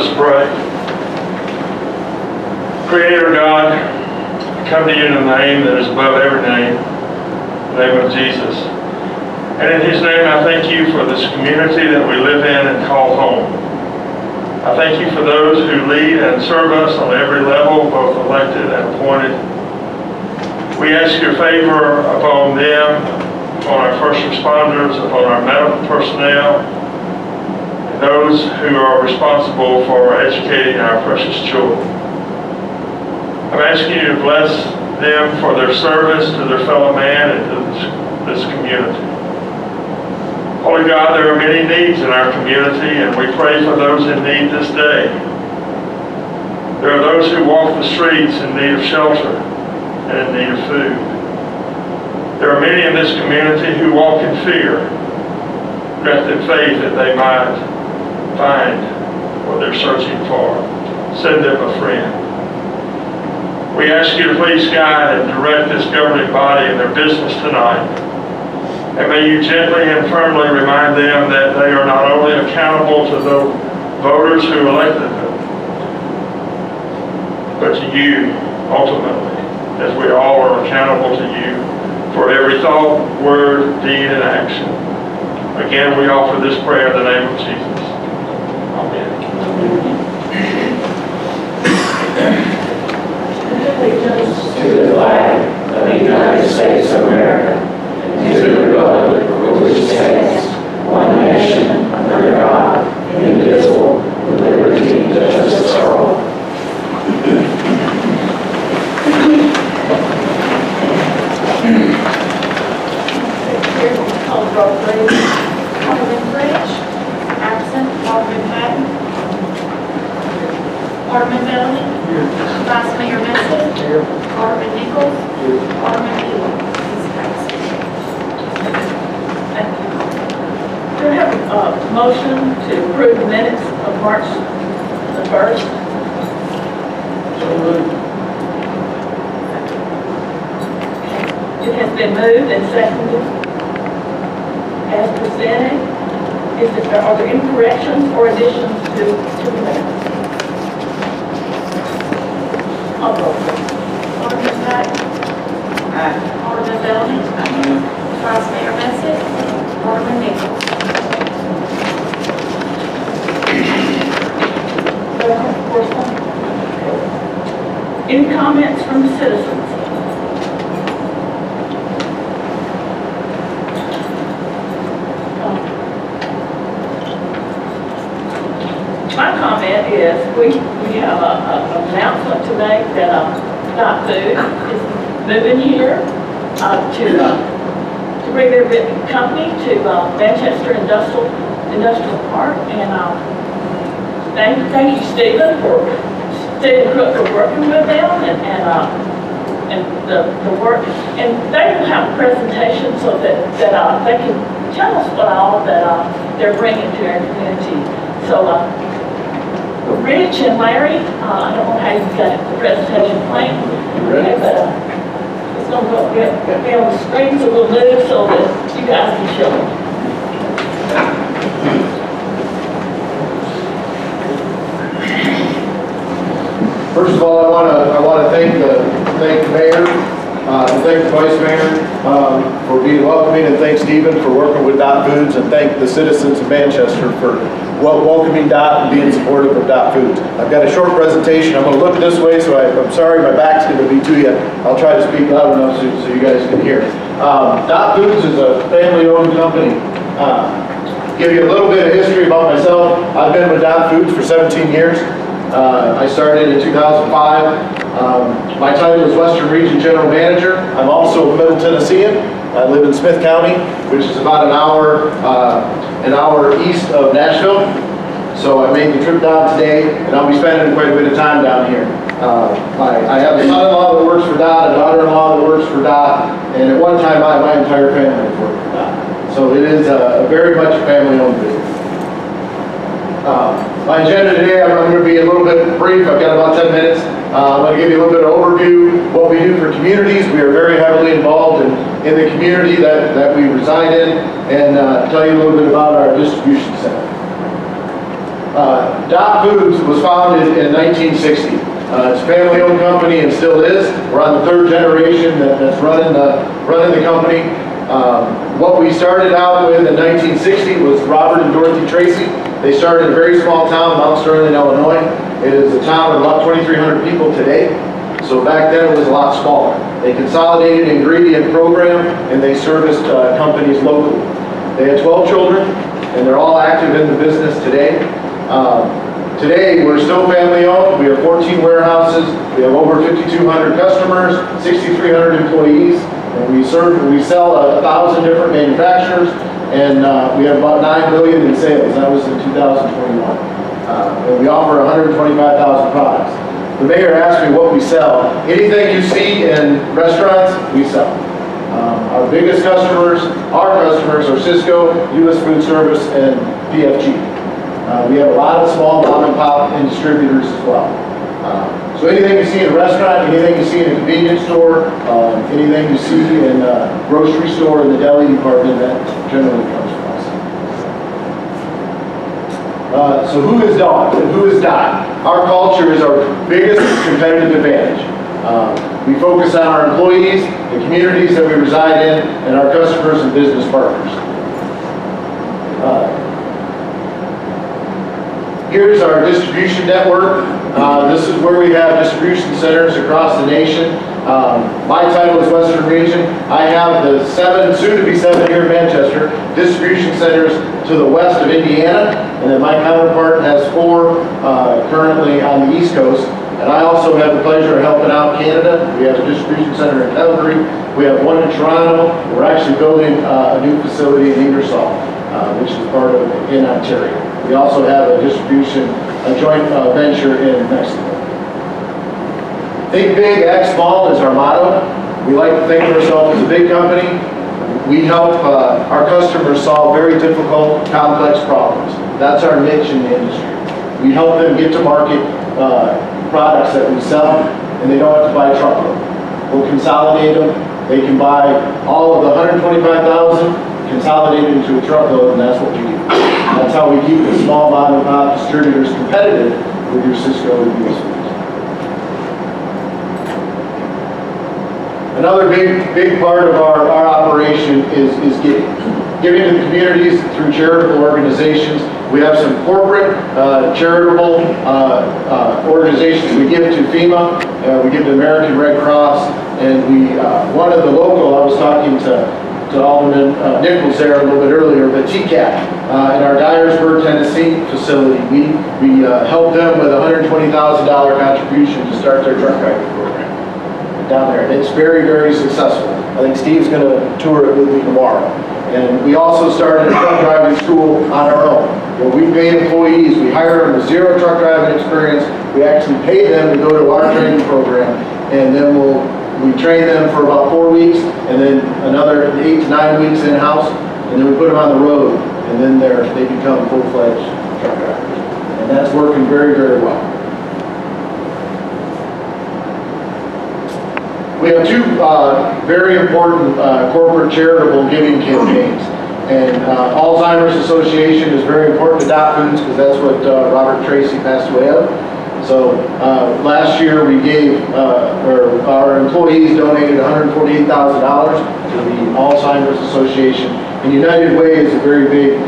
Let us pray. Creator God, I come to you in the name that is above every name, the name of Jesus. And in his name I thank you for this community that we live in and call home. I thank you for those who lead and serve us on every level, both elected and appointed. We ask your favor upon them, upon our first responders, upon our medical personnel, and those who are responsible for educating our precious children. I'm asking you to bless them for their service to their fellow man and to this community. Holy God, there are many needs in our community, and we pray for those in need this day. There are those who walk the streets in need of shelter and in need of food. There are many in this community who walk in fear. Grant them faith that they might find what they're searching for. Send them a friend. We ask you to please guide and direct this governing body in their business tonight. And may you gently and firmly remind them that they are not only accountable to the voters who elected them, but to you ultimately, as we all are accountable to you for every thought, word, deed, and action. Again, we offer this prayer in the name of Jesus. Amen. Allegiance to the flag of the United States of America, and to the republic for which it stands, one nation, under God, indivisible, with liberty and justice for all. Call the roll, please. Alderman French, absent. Alderman Patton, Alderman Bellamy, Vice Mayor Messing, Alderman Nichols, Alderman Ewell. Please pass. Thank you. Do I have a motion to approve the minutes of March the 1st? So moved. It has been moved and seconded as presented. Are there any corrections or additions to the minutes? I'll roll. Alderman Patton, Alderman Bellamy, Vice Mayor Messing, Alderman Nichols. Any comments from the citizens? My comment is we have an announcement to make that Dot Food is moving here to bring their company to Manchester Industrial Park, and thank you, Stephen Crook, for working with them and the work, and they will have a presentation so that they can tell us what all that they're bringing to our community. So. Rich and Larry, I don't know how you got the presentation planned, okay, but it's going to be on the screen, so we'll move so that you guys can show them. First of all, I want to thank the mayor, and thank the vice mayor for being welcoming, and thank Stephen for working with Dot Foods, and thank the citizens of Manchester for welcoming Dot and being supportive of Dot Foods. I've got a short presentation. I'm going to look this way, so I'm sorry my back's going to be to you. I'll try to speak loud enough so you guys can hear. Dot Foods is a family-owned company. Give you a little bit of history about myself. I've been with Dot Foods for 17 years. I started in 2005. My title is Western Region General Manager. I'm also a Middle Tennessean. I live in Smith County, which is about an hour east of Nashville. So I made the trip down today, and I'll be spending quite a bit of time down here. I have a son-in-law that works for Dot, a daughter-in-law that works for Dot, and at one time my entire family has worked for Dot. So it is a very much a family-owned business. My agenda today, I'm going to be a little bit brief. I've got about 10 minutes. I'm going to give you a little bit of overview, what we do for communities. We are very heavily involved in the community that we reside in, and tell you a little bit about our distribution center. Dot Foods was founded in 1960. It's a family-owned company and still is. We're on the third generation that's running the company. What we started out with in 1960 was Robert and Dorothy Tracy. They started in a very small town, Mount Sterling, Illinois. It is a town of about 2,300 people today. So back then it was a lot smaller. They consolidated an ingredient program and they serviced companies locally. They had 12 children and they're all active in the business today. Today we're still family owned. We have 14 warehouses. We have over 5,200 customers, 6,300 employees, and we sell 1,000 different manufacturers, and we have about $9 billion in sales. That was in 2021. And we offer 125,000 products. The mayor asked me what we sell. Anything you see in restaurants, we sell. Our biggest customers are Cisco, U.S. Food Service, and PFG. We have a lot of small mom and pop and distributors as well. So anything you see in a restaurant, anything you see in a convenience store, anything you see in a grocery store, in the deli department, that generally comes from us. So who is Dot and who is Dot? Our culture is our biggest competitive advantage. We focus on our employees, the communities that we reside in, and our customers and business partners. Here's our distribution network. This is where we have distribution centers across the nation. My title is Western Region. I have the soon to be seven here in Manchester, distribution centers to the west of Indiana, and then my counterpart has 4 currently on the East Coast. And I also have the pleasure of helping out Canada. We have a distribution center in Calgary. We have one in Toronto. We're actually building a new facility in Ingersoll, which is part of in Ontario. We also have a joint venture in Mexico. Think big, act small is our motto. We like to think of ourselves as a big company. We help our customers solve very difficult, complex problems. That's our niche in the industry. We help them get to market products that we sell, and they don't have to buy a truckload. We'll consolidate them. They can buy all of the 125,000, consolidate it into a truckload, and that's what we do. That's how we keep the small mom and pop distributors competitive with your Cisco and US Foods. Another big part of our operation is giving. Giving to the communities through charitable organizations. We have some corporate charitable organizations. We give to FEMA, we give to American Red Cross, and one of the local, I was talking to Alderman Nichols there a little bit earlier, but TCAT in our Dyersburg, Tennessee facility, we helped them with a $120,000 contribution to start their truck driving program down there. And it's very, very successful. I think Steve's going to tour it with me tomorrow. And we also started a truck driving school on our own, where we pay employees. We hire them with 0 truck driving experience. We actually pay them to go to our training program, and then we train them for about 4 weeks, and then another 8 to 9 weeks in-house, and then we put them on the road, and then they become full-fledged truck drivers. And that's working very, very well. We have 2 very important corporate charitable giving campaigns. And Alzheimer's Association is very important to Dot Foods because that's what Robert Tracy passed away of. So last year we gave, our employees donated $148,000 to the Alzheimer's Association. And United Way is a very big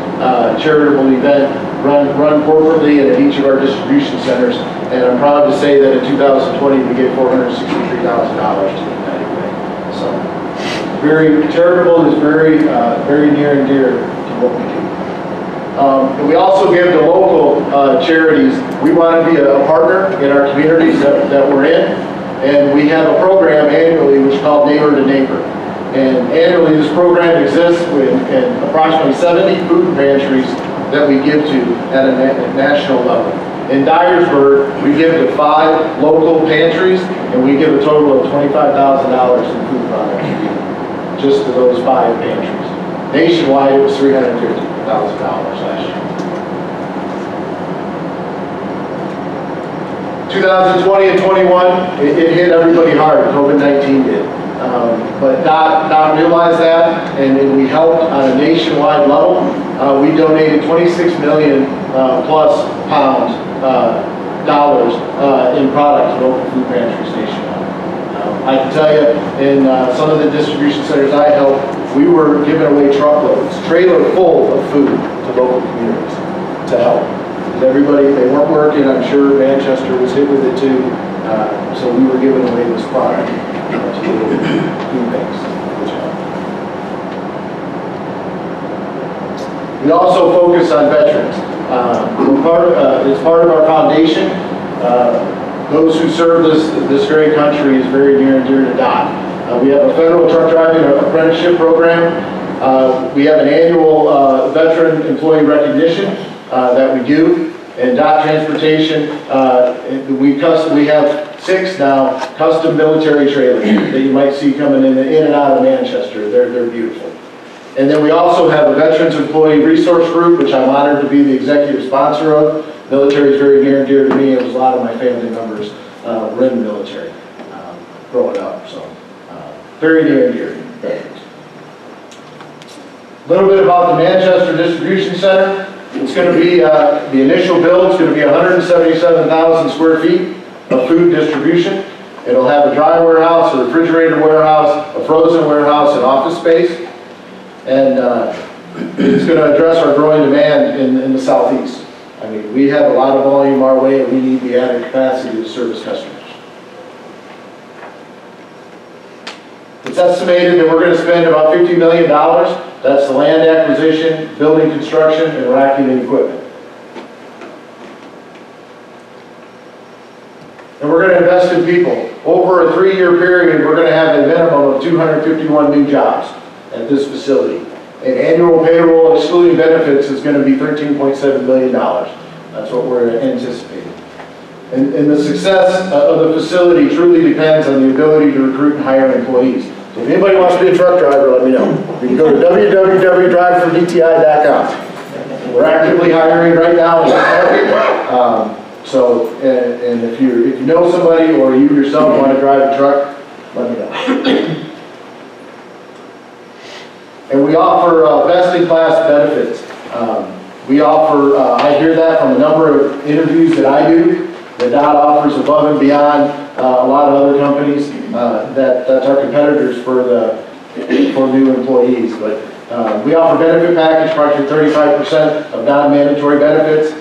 charitable event run corporately and at each of our distribution centers. And I'm proud to say that in 2020 we gave $463,000 to United Way. So charitable is very near and dear to what we do. And we also give to local charities. We want to be a partner in our communities that we're in. And we have a program annually which is called Neighbor to Neighbor. And annually this program exists in approximately 70 food pantries that we give to at a national level. In Dyersburg, we give to 5 local pantries, and we give a total of $25,000 in food products just to those 5 pantries. Nationwide, it was $350,000 last year. 2020 and 21, it hit everybody hard. COVID-19 did. But Dot realized that, and we helped on a nationwide level. we donated 26 million plus pounds, dollars in product to local food pantry station. I can tell you, in some of the distribution centers I helped, we were giving away truckloads, trailer full of food to local communities to help. Because everybody, they weren't working, I'm sure Manchester was hit with it too, so we were giving away this product to local food banks, which helped. We also focus on veterans. It's part of our foundation. Those who serve this great country is very near and dear to DOT. We have a federal truck driving apprenticeship program. We have an annual veteran employee recognition that we do. And DOT Transportation, we have 6 now custom military trailers that you might see coming in and out of Manchester. They're beautiful. And then we also have a Veterans Employee Resource Group, which I'm honored to be the executive sponsor of. Military is very near and dear to me. It was a lot of my family members were in the military growing up, so very near and dear. A little bit about the Manchester Distribution Center. It's going to be, the initial build is going to be 177,000 square feet of food distribution. It'll have a dry warehouse, a refrigerated warehouse, a frozen warehouse, and office space. And it's going to address our growing demand in the southeast. I mean, we have a lot of volume our way, and we need the added capacity to service customers. It's estimated that we're going to spend about $50 million. That's the land acquisition, building construction, and racking and equipment. And we're going to invest in people. Over a 3-year period, we're going to have a minimum of 251 new jobs at this facility. And annual payroll, excluding benefits, is going to be $13.7 million. That's what we're anticipating. And the success of the facility truly depends on the ability to recruit and hire employees. So if anybody wants to be a truck driver, let me know. You can go to www.drivefordti.com. We're actively hiring right now in that market. And if you know somebody or you yourself want to drive a truck, let me know. And we offer best-in-class benefits. We offer, I hear that from a number of interviews that I do, that DOT offers above and beyond a lot of other companies that's our competitors for new employees. But we offer benefit package, approximately 35% of non-mandatory benefits.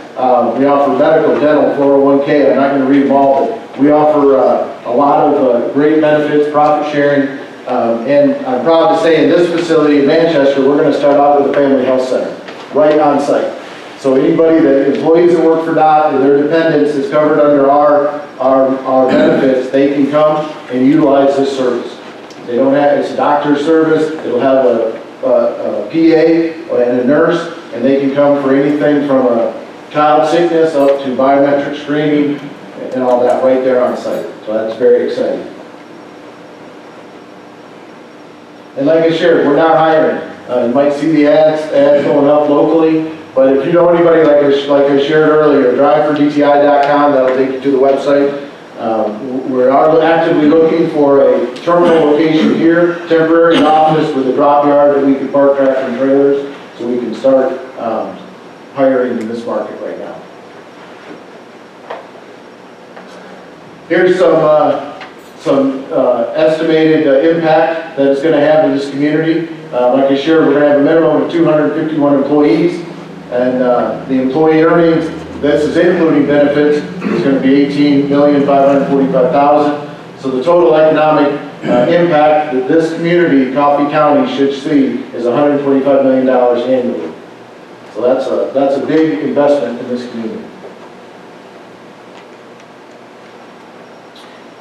We offer medical, dental, 401k. I'm not going to read them all, but we offer a lot of great benefits, profit sharing. And I'm proud to say in this facility in Manchester, we're going to start out with a family health center, right on site. So anybody, the employees that work for DOT and their dependents is covered under our benefits, they can come and utilize this service. They don't have, it's a doctor's service, it'll have a PA and a nurse, and they can come for anything from a child sickness up to biometric screening and all that right there on site. So that's very exciting. And like I shared, we're not hiring. You might see the ads going up locally, but if you know anybody, like I shared earlier, drivefordti.com, that'll take you to the website. We are actively looking for a terminal location here, temporary office with a drop yard that we can park tractor and trailers, so we can start hiring in this market right now. Here's some estimated impact that it's going to have in this community. Like I shared, we're going to have a minimum of 251 employees, and the employee earnings, this is including benefits, is going to be $18,545,000. So the total economic impact that this community, Coffee County, should see is $125 million annually. So that's a big investment in this community.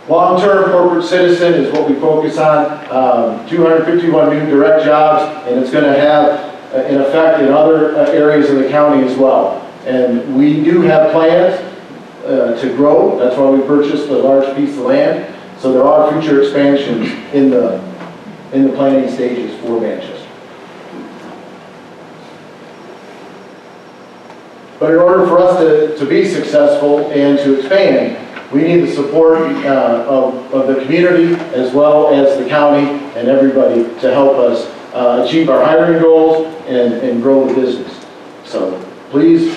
Long-term corporate citizen is what we focus on. 251 new direct jobs, and it's going to have an effect in other areas of the county as well. And we do have plans to grow. That's why we purchased a large piece of land. So there are future expansions in the planning stages for Manchester. But in order for us to be successful and to expand, we need the support of the community as well as the county and everybody to help us achieve our hiring goals and grow the business. So please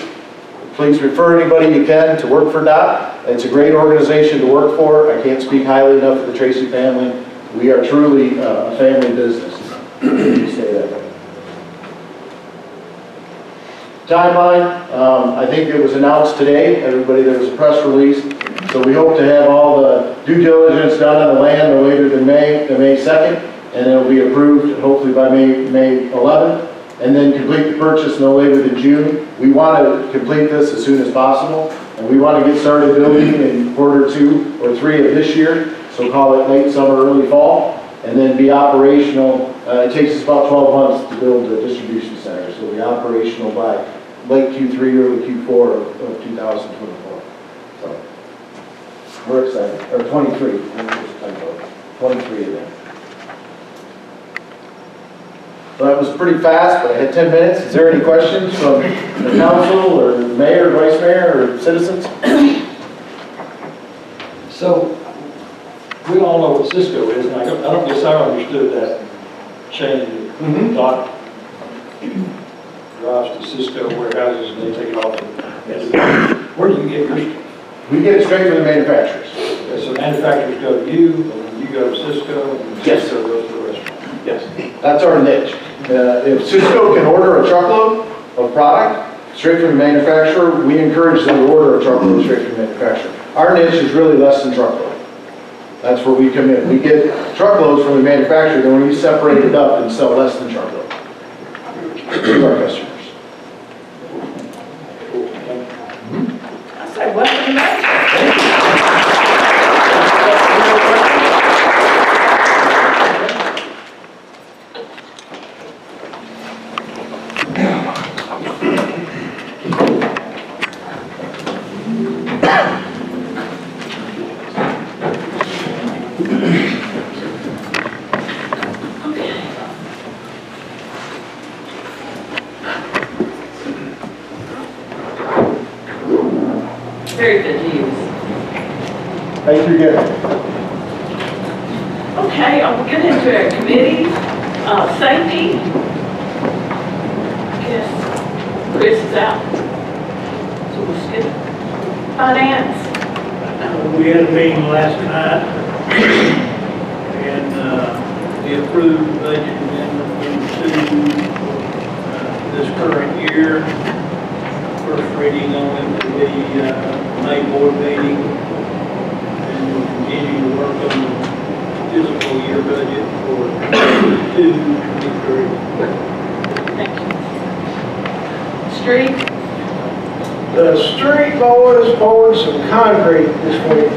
refer anybody you can to work for DOT. It's a great organization to work for. I can't speak highly enough of the Tracy family. We are truly a family business. Say that way. Timeline, I think it was announced today, everybody, there was a press release. So we hope to have all the due diligence done on the land no later than May 2nd, and it'll be approved hopefully by May 11th, and then complete the purchase no later than June. We want to complete this as soon as possible, and we want to get started building in quarter 2 or 3 of this year, so call it late summer, early fall, and then be operational. It takes us about 12 months to build a distribution center, so we'll be operational by late Q3, early Q4 of 2024. So we're excited. Or 23. 23 of them. So that was pretty fast, but I had 10 minutes. Is there any questions from the council or the mayor, vice mayor, or citizens? So, we all know what Cisco is, and I don't guess I understood that chain that DOT drives to Cisco warehouses and they take it off. Where do you get your stuff? We get it straight from the manufacturers. Okay, so manufacturers go to you, and then you go to Cisco, and Yes. Cisco goes to the restaurant. Yes. That's our niche. If Cisco can order a truckload of product straight from the manufacturer, we encourage them to order a truckload straight from the manufacturer. Our niche is really less than truckload. That's where we come in. We get truckloads from the manufacturer, then we separate it up and sell less than truckload to our customers. I say, welcome to Manchester. Very good news. Thank you again. Okay, I'll get into our committees. Safety. I guess Chris is out. So we'll skip it. Finance. We had a meeting last night, and we approved the budget amendment into this current year. First reading on it will be May board meeting, and we'll continue to work on the fiscal year budget for 2023. Thank you. Street. The street boys poured some concrete this week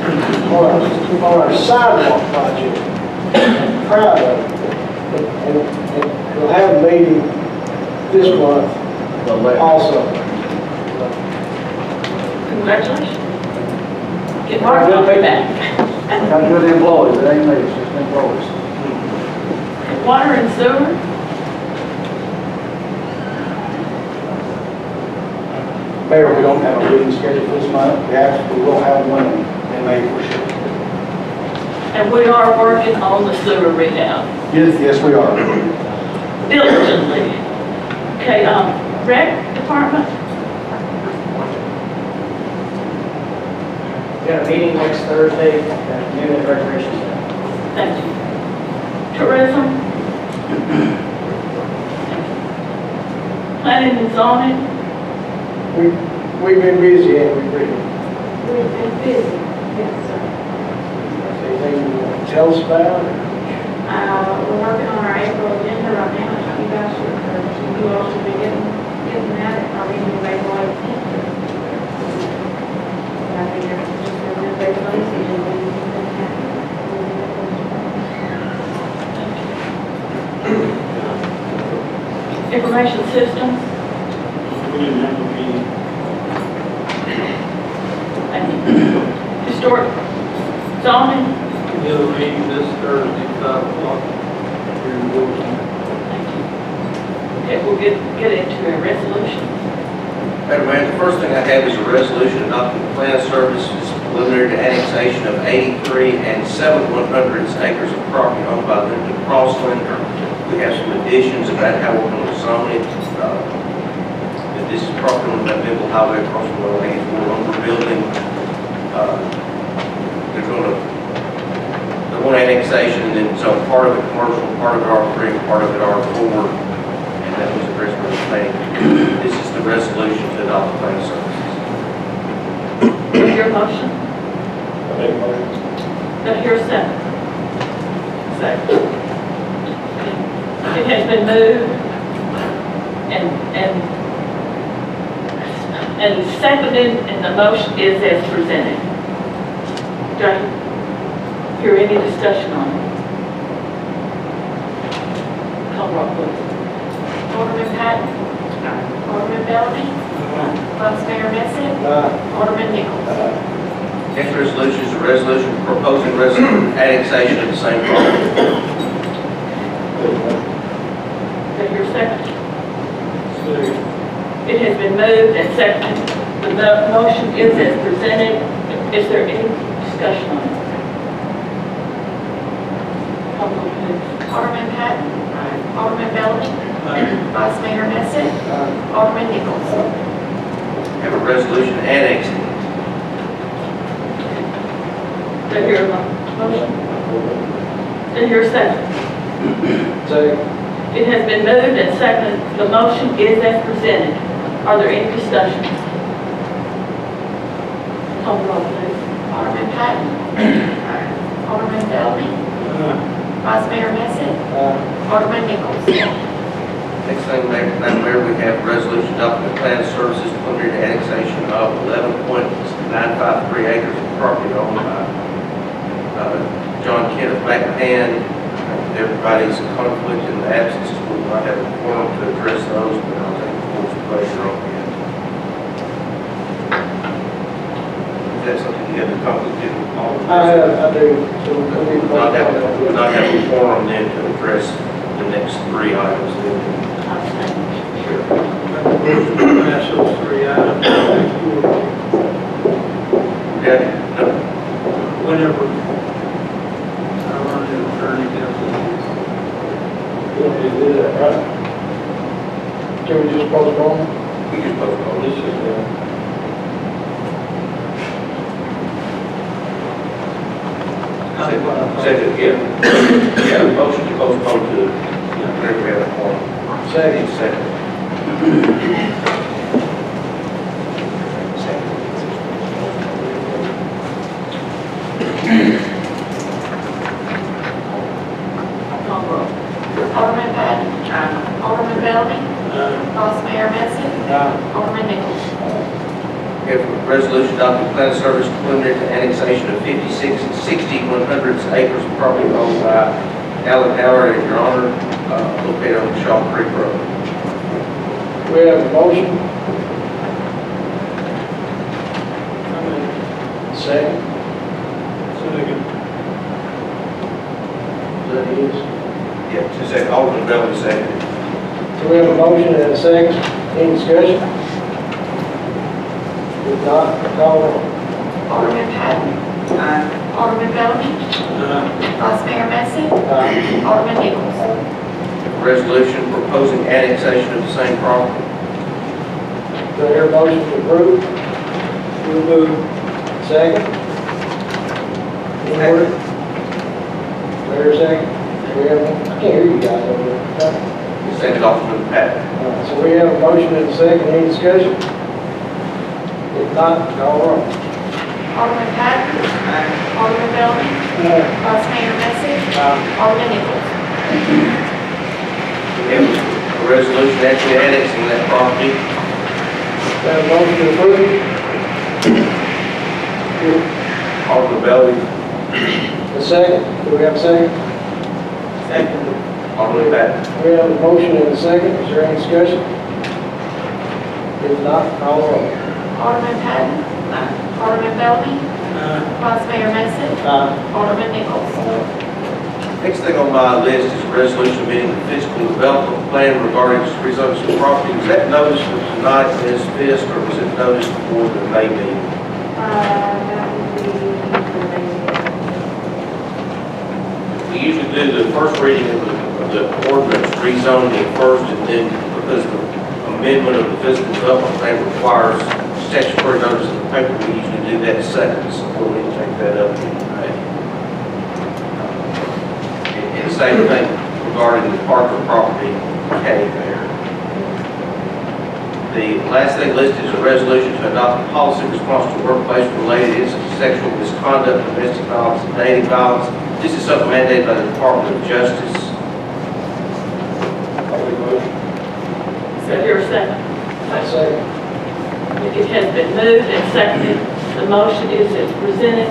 on our sidewalk project. I'm proud of it. And we'll have a meeting this month also. Congratulations. Get Mark on way back. Got good employees, it ain't me, it's just employees. Water and sewer. Mayor, we don't have a meeting scheduled this month. We will have one in May for sure. And we are working on the sewer rehab Yes, we are. diligently. Okay, rec department. We got a meeting next Thursday at Community Recreation Center. Thank you. Tourism. Planning and zoning. We've been busy, haven't we, Brittany? We've been busy, yes, sir. Anything you want to tell us about? We're working on our April agenda right now. You guys should, you all should be getting at it, our meeting is April 18th. I think it's just a good way to place it, and we can have Information systems. We didn't have a meeting. Thank you. Historic zoning. We have a meeting this Thursday, 5 o'clock, here in Wilson. Thank you. Okay, we'll get into a resolution. Madam Mayor, the first thing I have is a resolution adopting the plan of services preliminary to annexation of 83 and 7/100 acres of property owned by Lincoln Crossland. We have some additions about how we're going to zone it. The This is property on that Middle Highway across from the 184 lumber building. They want annexation, and then so part of it commercial, part of it R3, part of it R4, and that was addressed by the planning. This is the resolution to adopt the plan of services. Is your motion? I make a motion. Do I hear a second? Second. It has been moved and seconded, and the motion is as presented. Do I hear any discussion on it? Call roll, please. Alderman Patton. Alderman Bellamy. Vice Mayor Messick. Alderman Nichols. Next resolution is a resolution proposing annexation of the same property. Do I hear a second? It has been moved and seconded. The motion is as presented. Is there any discussion on it? Call roll, please. Alderman Patton. Alderman Bellamy. Vice Mayor Messick. Alderman Nichols. Have a resolution annexing. Do I hear a motion? Do I hear a second? Second. It has been moved and seconded. The motion is as presented. Are there any discussions? Call roll, please. Alderman Patton. Alderman Bellamy. Vice Mayor Messick. Alderman Nichols. Next thing, Madam Mayor, we have a resolution adopting the plan of services preliminary to annexation of 11.953 acres of property owned by John Kent of McMahon. Everybody's in conflict in the absence. We might have a forum to address those, but I'll take the board's pleasure on that. Is that something you have a conflict in? I do. So can we Not have a forum then to address the next three items then. Pass those three items. Yeah, no. Whenever I run into attorney, We don't need to do that, right? Can we just postpone? We can postpone this. Second, yeah, motion to postpone to, whenever we have a forum. Second. Call roll. Alderman Patton. Alderman Bellamy. Vice Mayor Messick. Alderman Nichols. We have a resolution adopting plan of service preliminary to annexation of 56 and 60/100 acres of property owned by Alan Howard and Your Honor, located on Shaw Creek Road. We have a motion. Second. Is that his? Yeah, just say Alderman Bellamy second. So we have a motion and a second. Any discussion? If not, call roll. Alderman Patton. Alderman Bellamy. Vice Mayor Messick. Alderman Nichols. Resolution proposing annexation of the same property. Do I hear a motion to approve? We'll move. Second. Any word? Do I hear a second? We have, I can't hear you guys over there. Second, Alderman Patton. So we have a motion and a second. Any discussion? If not, call roll. Alderman Patton. Alderman Bellamy. Vice Mayor Messick. Alderman Nichols. We have a resolution actually annexing that property. We have a motion to approve. Alderman Bellamy. A second. Do we have a second? Second. Alderman Patton. We have a motion and a second. Is there any discussion? If not, call roll. Alderman Patton. Alderman Bellamy. Vice Mayor Messick. Alderman Nichols. Next thing on my list is a resolution amending the physical development plan regarding rezoning some property. Was that noticed for tonight as this, or was it noticed before the May meeting? That would be We usually do the first reading of the ordinance rezoning first, and then because the amendment of the physical development plan requires statutory notice in the paper. We usually do that second, so we'll need to take that up anyway. And the same thing regarding the Parker property, K there. The last thing listed is a resolution to adopt a policy response to workplace-related incidents, sexual misconduct, domestic violence, and dating violence. This is something mandated by the Department of Justice. Is there a second? Second. It has been moved and seconded. The motion is as presented.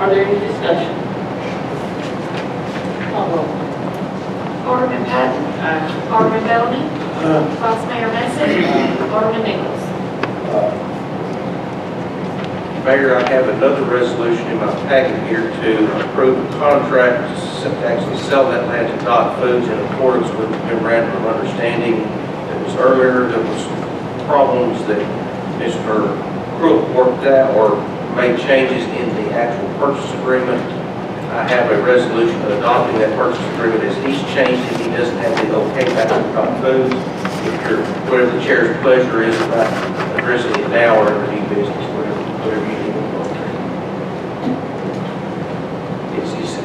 Are there any discussion? Call roll. Alderman Patton. Alderman Bellamy. Vice Mayor Messing. Alderman Nichols. Mayor, I have another resolution in my packet here to approve a contract to actually sell that land to Dot Foods in accordance with the memorandum of understanding that was earlier. There was problems that Mr. Crook worked out or made changes in the actual purchase agreement. I have a resolution adopting that purchase agreement as he's changed it. He doesn't have the okay back from Dot Foods. Whatever the chair's pleasure is about addressing it now or in the new business, whatever you need to go through.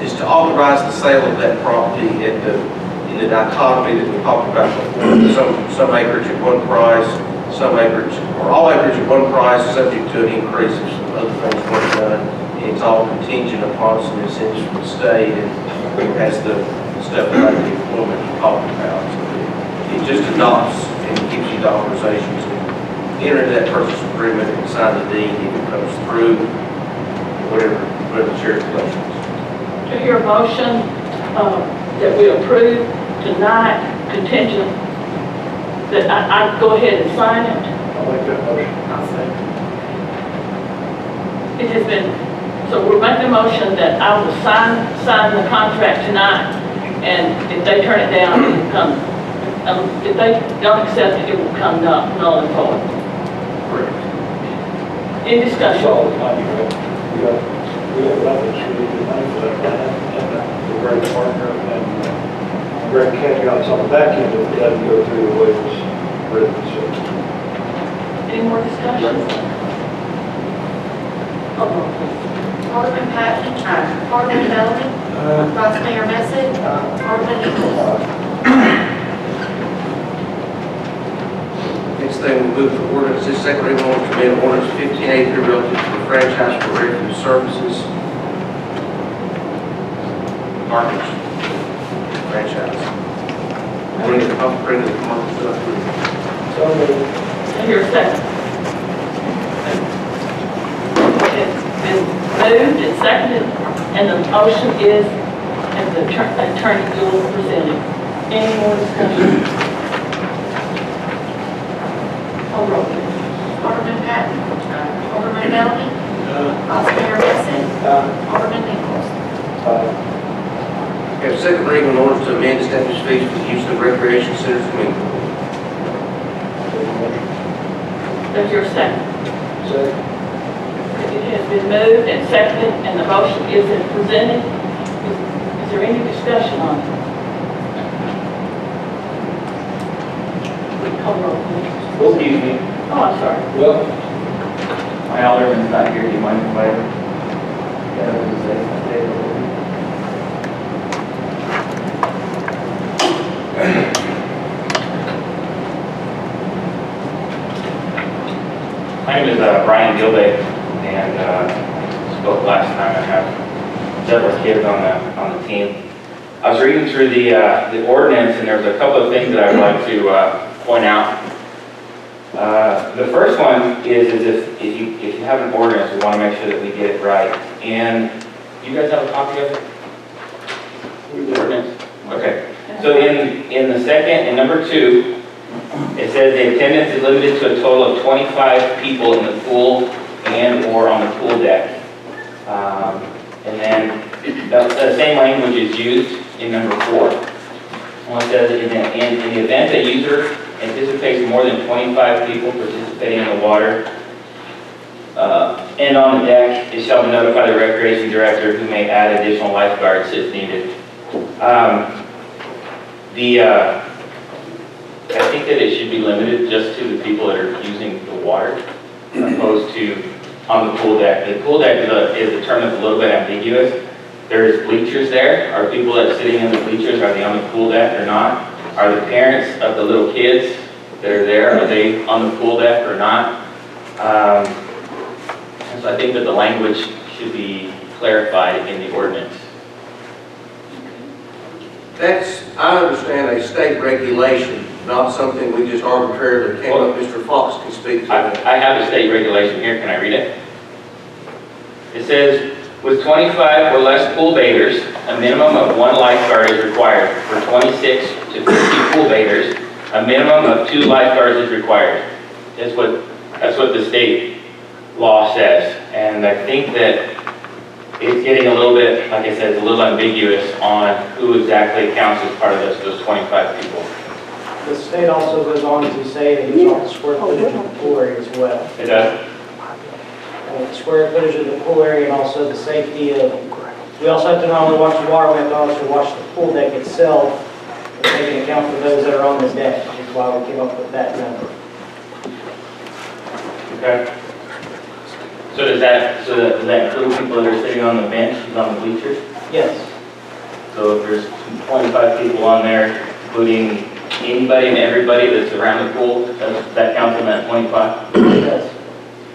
It's to authorize the sale of that property in the dichotomy that we talked about before. Some acreage at one price, some acreage, or all acreage at one price, subject to an increase if some other things weren't done. It's all contingent upon some incentives from the state and has the stuff about the employment you talked about. So it just adopts and gives you the authorization to enter into that purchase agreement and sign the deed if it comes through, whatever the chair's pleasure is. To hear a motion that we approve tonight contingent that I go ahead and sign it. I'll make that motion. I'll say. It has been, so we're making a motion that I will sign the contract tonight, and if they turn it down, it will come, if they don't accept it, it will come null and void. Correct. Any discussion? That's all the time you have. We have nothing, so we need money for that plan. And we're a great partner, and Greg Cat got some back end of it, doesn't go through the way it was written, so. Any more discussion? Call roll, please. Alderman Patton. Alderman Bellamy. Vice Mayor Messing. Alderman Nichols. Next thing, we'll move to ordinance. This second reading ordinance to amend ordinance 1583 relative to the franchise for refuge services. Garbage. Franchise. Bring the commercial stuff through. So moved. I hear a second. It's been moved and seconded, and the motion is as the attorney Gould presented. Any more discussion? Call roll, please. Alderman Patton. Alderman Bellamy. Vice Mayor Messing. Alderman Nichols. We have second reading on ordinance to amend established fees for the use of recreation centers and swimming pool. There's your second. Second. It has been moved and seconded, and the motion is as presented. Is there any discussion on it? Call roll, please. Excuse me. Oh, I'm sorry. Well, My alderman's not here. Do you mind if I get up and say something? My name is Brian Gilday, and spoke last time. I have several kids on the team. I was reading through the ordinance, and there's a couple of things that I would like to point out. The first one is if you have an ordinance, we want to make sure that we get it right. And you guys have a copy of it? The ordinance? Okay. So in the second, in number 2, it says the attendance is limited to a total of 25 people in the pool and or on the pool deck. And then the same language is used in number 4. Well, it says in the event a user anticipates more than 25 people participating in the water and on the deck, it shall notify the recreation director, who may add additional lifeguards if needed. I think that it should be limited just to the people that are using the water, as opposed to on the pool deck. The pool deck is a term that's a little bit ambiguous. There's bleachers there. Are people that are sitting in the bleachers, are they on the pool deck or not? Are the parents of the little kids that are there, are they on the pool deck or not? And so I think that the language should be clarified in the ordinance. That's, I understand, a state regulation, not something we just arbitrarily came up. Mr. Fox can speak to that. I have the state regulation here. Can I read it? It says, with 25 or less pool bathers, a minimum of 1 lifeguard is required. For 26 to 50 pool bathers, a minimum of 2 lifeguards is required. That's what the state law says. And I think that it's getting a little bit, like I said, it's a little ambiguous on who exactly counts as part of those 25 people. The state also goes on to say that it's on the square footage of the pool area as well. It does? The square footage of the pool area and also the safety of, we also have to not only watch the water, we have to also watch the pool deck itself, and take into account for those that are on the deck, which is why we came up with that number. Okay. So does that include people that are sitting on the bench, on the bleachers? Yes. So if there's 25 people on there, including anybody and everybody that's around the pool, that counts in that 25? Yes.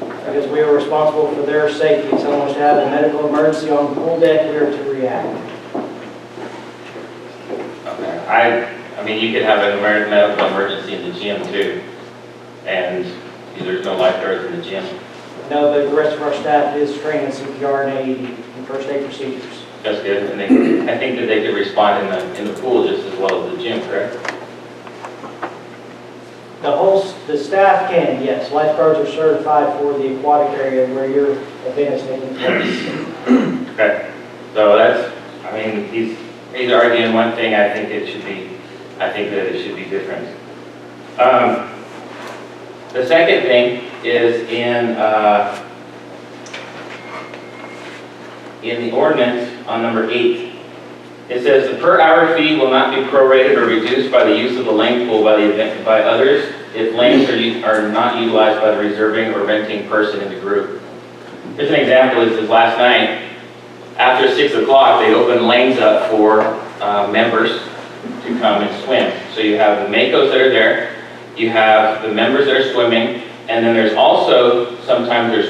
Because we are responsible for their safety. If someone was to have a medical emergency on the pool deck, we are to react. Okay. I mean, you could have a medical emergency in the gym too, and there's no lifeguards in the gym. No, but the rest of our staff is trained in CPR and AED and first aid procedures. That's good, and I think that they could respond in the pool just as well as the gym, correct? The staff can, yes. Lifeguards are certified for the aquatic area where your event is taking place. Okay. So that's, I mean, he's arguing one thing. I think that it should be different. The second thing is in the ordinance on number 8. It says the per hour fee will not be prorated or reduced by the use of the lane pool by others if lanes are not utilized by the reserving or renting person in the group. Here's an example. Is last night after 6 o'clock they opened lanes up for members to come and swim. So you have the Makos that are there, you have the members that are swimming, and then there's also sometimes there's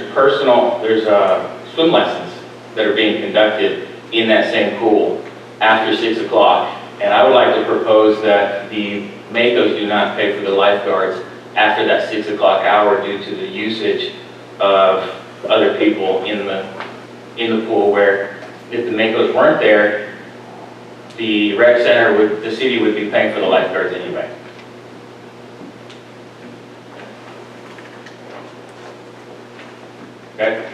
swim lessons that are being conducted in that same pool after 6 o'clock. And I would like to propose that the Makos do not pay for the lifeguards after that 6 o'clock hour due to the usage of other people in the pool, where if the Makos weren't there, the rec center the city would be paying for the lifeguards anyway. Okay.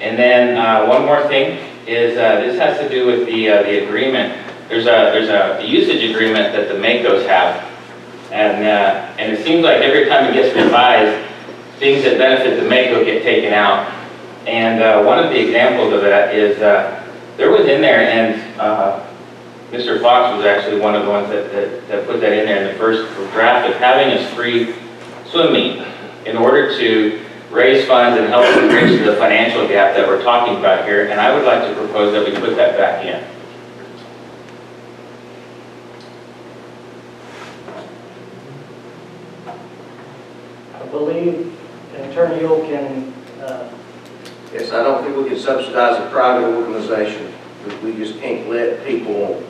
And then one more thing is this has to do with the agreement. There's a usage agreement that the Makos have, and it seems like every time it gets revised, things that benefit the Mako get taken out. And one of the examples of that is there was in there, and Mr. Fox was actually one of the ones that put that in there in the first draft, of having a free swim meet in order to raise funds and help bridge the financial gap that we're talking about here. And I would like to propose that we put that back in. I believe Attorney Yule can, Yes, I don't think we can subsidize a private organization. We just can't let people,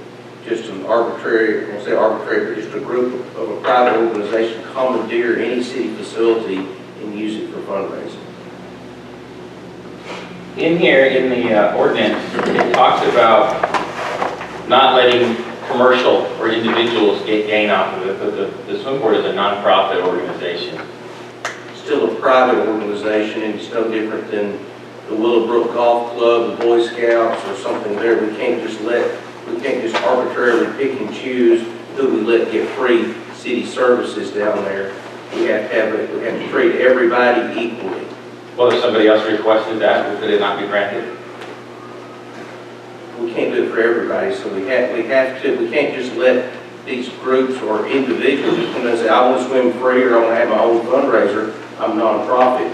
just an arbitrary, I won't say arbitrary, but just a group of a private organization commandeer any city facility and use it for fundraising. In here, in the ordinance, it talks about not letting commercial or individuals get gain off of it, but the swim board is a non-profit organization. Still a private organization, and it's no different than the Willowbrook Golf Club, the Boy Scouts, or something there. We can't just arbitrarily pick and choose who we let get free city services down there. We have to treat everybody equally. Well, if somebody else requested that, could it not be granted? We can't do it for everybody, so we can't just let these groups or individuals that come and say, I want to swim free or I want to have my own fundraiser, I'm a nonprofit.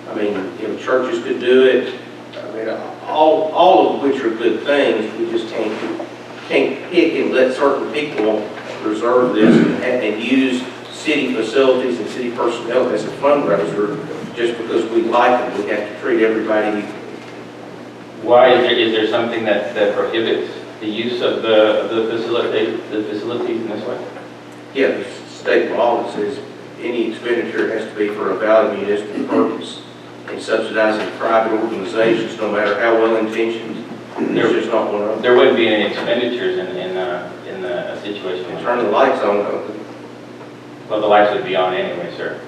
I mean, you know, churches could do it. I mean, all of which are good things. We just can't pick and let certain people reserve this and use city facilities and city personnel as a fundraiser just because we like them. We have to treat everybody equal. Why, is there something that prohibits the use of the facilities in this way? Yeah, the state law that says any expenditure has to be for a valid municipal purpose. And subsidizing private organizations, no matter how well intentioned, there's just not one of them. There wouldn't be any expenditures in a situation. And turn the lights on. Well, the lights would be on anyway, sir.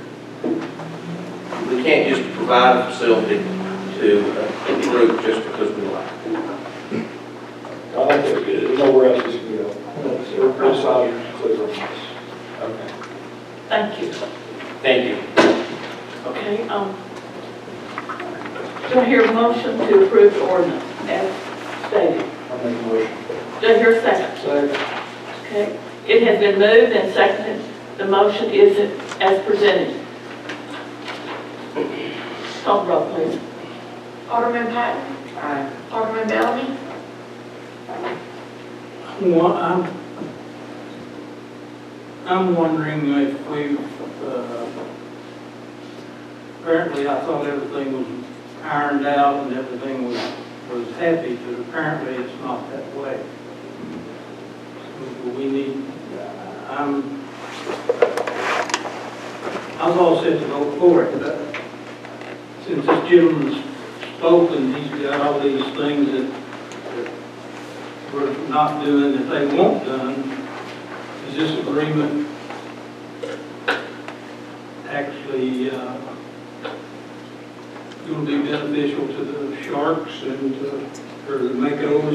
We can't just provide a facility to a group just because we like it. I think that's good. There's nowhere else this can go. Every side is clear on this. Okay. Thank you. Thank you. Okay, do I hear a motion to approve the ordinance as stated? I make a motion. Do I hear a second? Second. Okay, it has been moved and seconded. The motion is as presented. Call the roll, please. Alderman Patton? Aye. Alderman Bellamy? I'm wondering if we've, apparently I thought everything was ironed out and everything was happy, but apparently it's not that way. So we need, I was all set to vote for it, but since this gentleman's spoken, he's got all these things that we're not doing that they want done. Is this agreement actually going to be beneficial to the Sharks and or the Makos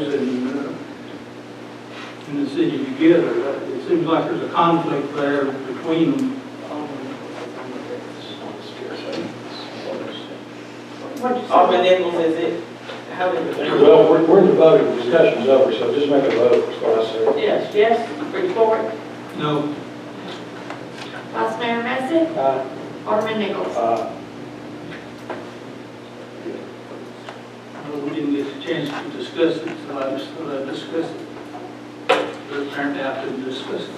and the city together? It seems like there's a conflict there between them. Alderman Nichols, is it? How did it? Well, we're in the voting, discussion's over, so just make a vote, is what I said. Yes, yes, bring forward. No. Vice Mayor Messick? Aye. Alderman Nichols? We didn't get a chance to discuss it, so I just thought I'd discuss it. But it turned out to discuss it.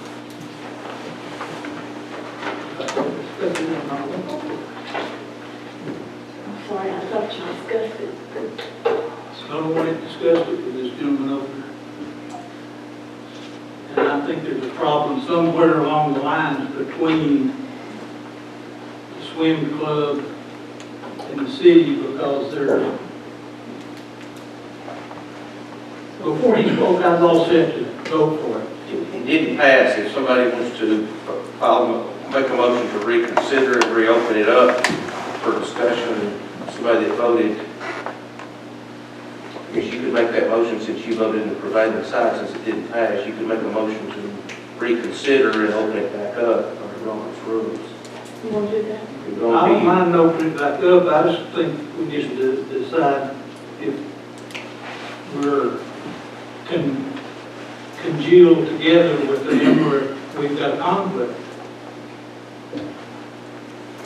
I'm sorry, I thought you discussed it. So I don't want to discuss it with this gentleman over there. And I think there's a problem somewhere along the lines between the swim club and the city because they're, before he spoke, I was all set to go for it. It didn't pass. If somebody wants to make a motion to reconsider and reopen it up for discussion, somebody that voted, I guess you could make that motion since you voted in the prevailing side, since it didn't pass. You could make a motion to reconsider and open it back up under Robert's rules. You want to do that? It would I only don't be- mind opening it back up, I just think we need to decide if we're congealed together with them or if we've got a conflict.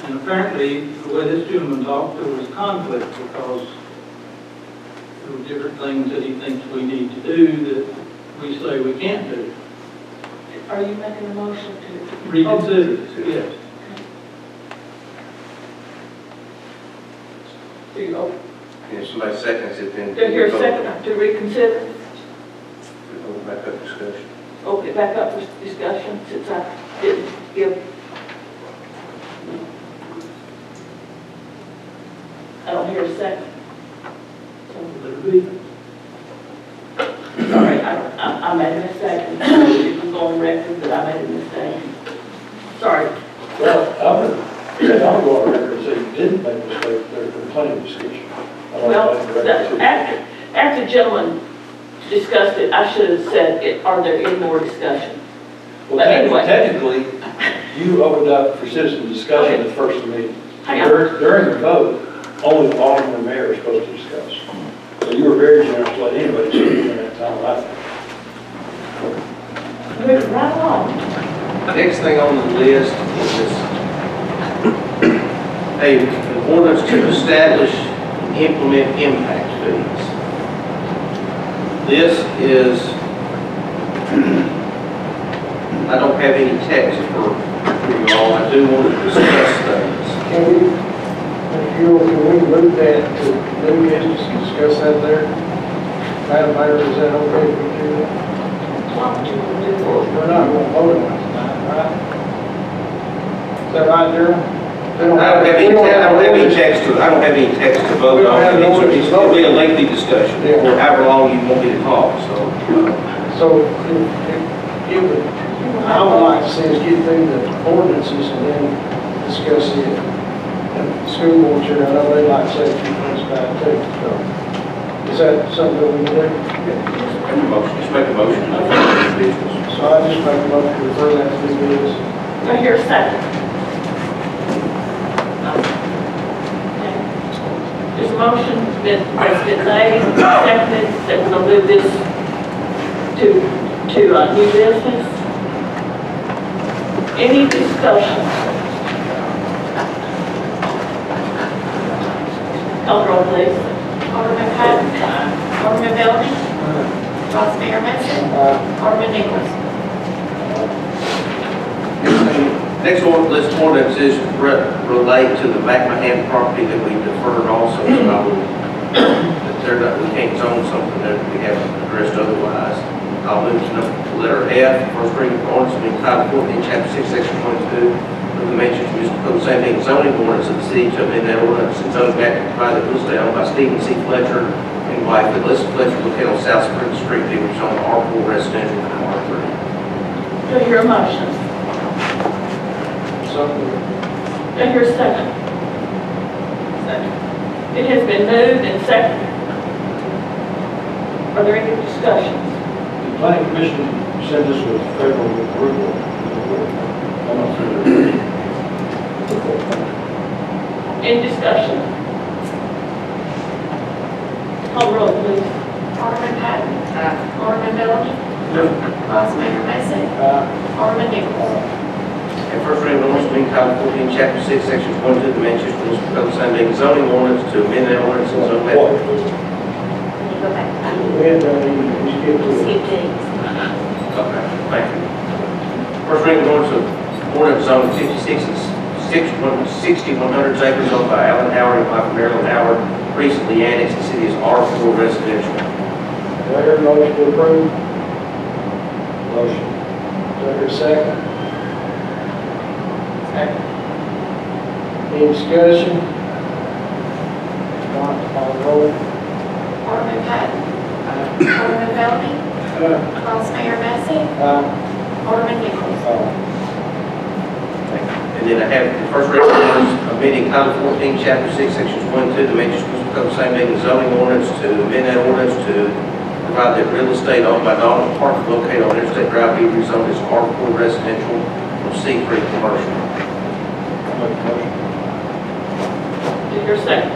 And apparently, the way this gentleman talked, there was conflict because there were different things that he thinks we need to do that we say we can't do. Are you making a motion to? Reconsider, yes. Do you open? And if somebody seconds it, then. Do I hear a second to reconsider? Open back up discussion. Open it back up for discussion since I didn't give. I don't hear a second. Let it be. Sorry, I made a mistake. It was on record that I made a mistake. Sorry. Well, I'll go on record and say you didn't make a mistake, there's been plenty of discussion. Well, after the gentleman discussed it, I should have said, are there any more discussion? Well, But anyway. technically, you opened up for citizen discussion at the first of the meeting. Hang on. During the vote, only the alderman and mayor are supposed to discuss. So you were very generous to let anybody speak during that time, I think. Moving right along. Next thing on the list is an ordinance to establish and implement impact fees. This is, I don't have any text for you all. I do want to discuss things. Can we, if you, can we move that to new business and discuss that there? Madam Mayor, is that okay if we do that? We're not going to vote on it tonight, right? Is that right, Darryl? I don't have any text to vote on. It'll be a lengthy discussion, or however long you want me to talk, so. So, I would like to see us get through the ordinances and then discuss it. And the school board chair, I know they like to say a few things about it too, so. Is that something that we can do? Just make a motion. So I just make a motion to refer that to new business. Do I hear a second? There's a motion that's been made, seconded, that we're gonna move this to new business. Any discussion? Call the roll, please. Alderman Patton. Alderman Bellamy. Vice Mayor Mason. Alderman Nichols. Next list of ordinances relate to the McMahon property that we deferred also, so I will, we can't zone something that we haven't addressed otherwise. I'll move to letter F, first reading of ordinance being titled 14, chapter 6, section 22, of the mentions of Mr. Code, same thing, zoning ordinance of the city to amend that ordinance and zone back to private real estate owned by Stephen C. Fletcher and wife, Alyssa Fletcher, located on South Spring Street, which is on R4 residential and R3. Do I hear a motion? So, Do I hear a second? Second. It has been moved and seconded. Are there any discussions? The planning commission said this was favorable approval. I'm not sure. Any discussion? Call the roll, please. Alderman Patton. Alderman Bellamy. Vice Mayor Mason. Alderman Nichols. And first reading of ordinance being titled 14, chapter 6, section 22, the Manchester Municipal Code, same thing, zoning ordinance to amend that ordinance and zone map. Can you go back to we had done, we skipped it. skip D? Okay, thank you. First reading of ordinance zone 56 and 6100 acres owned by Alan Howard and wife Marilyn Howard, recently annexed the city as R4 residential. Do I hear a motion to approve? Motion. Do I hear a second? Any discussion? Not, call the roll. Alderman Patton. Alderman Bellamy. Vice Mayor Mason. Alderman Nichols. And then I have the first reading of ordinance amending Title 14, Chapter 6, Sections 1 and 2, the Manchester Municipal Code, same thing, the zoning ordinance to amend that ordinance to provide that real estate owned by Donald Park located on Interstate Drive be rezoned as R4 residential from C3 commercial. Do you hear a second?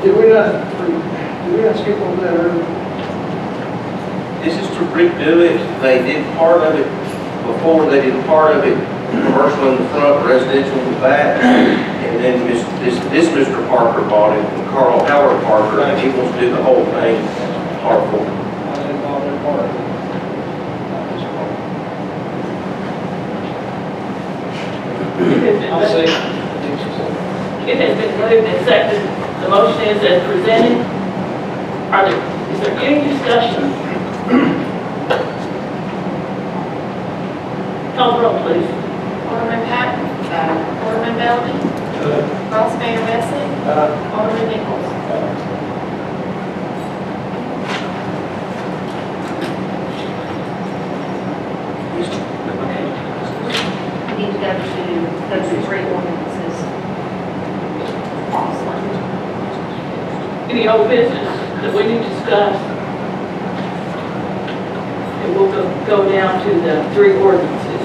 Did we not skip over that earlier? This is to redo it. They did part of it before, they did part of it commercial in the front, residential in the back. And then this Mr. Parker bought it from Carl Howard Parker, and he wants to do the whole thing R4. I didn't follow that part. I'll say. It has been moved and seconded. The motion is as presented. Is there any discussion? Call the roll, please. Alderman Patton. Alderman Bellamy. Vice Mayor Mason. Alderman Nichols. We need to go to those three ordinances. Any old business that we need to discuss? And we'll go down to the three ordinances.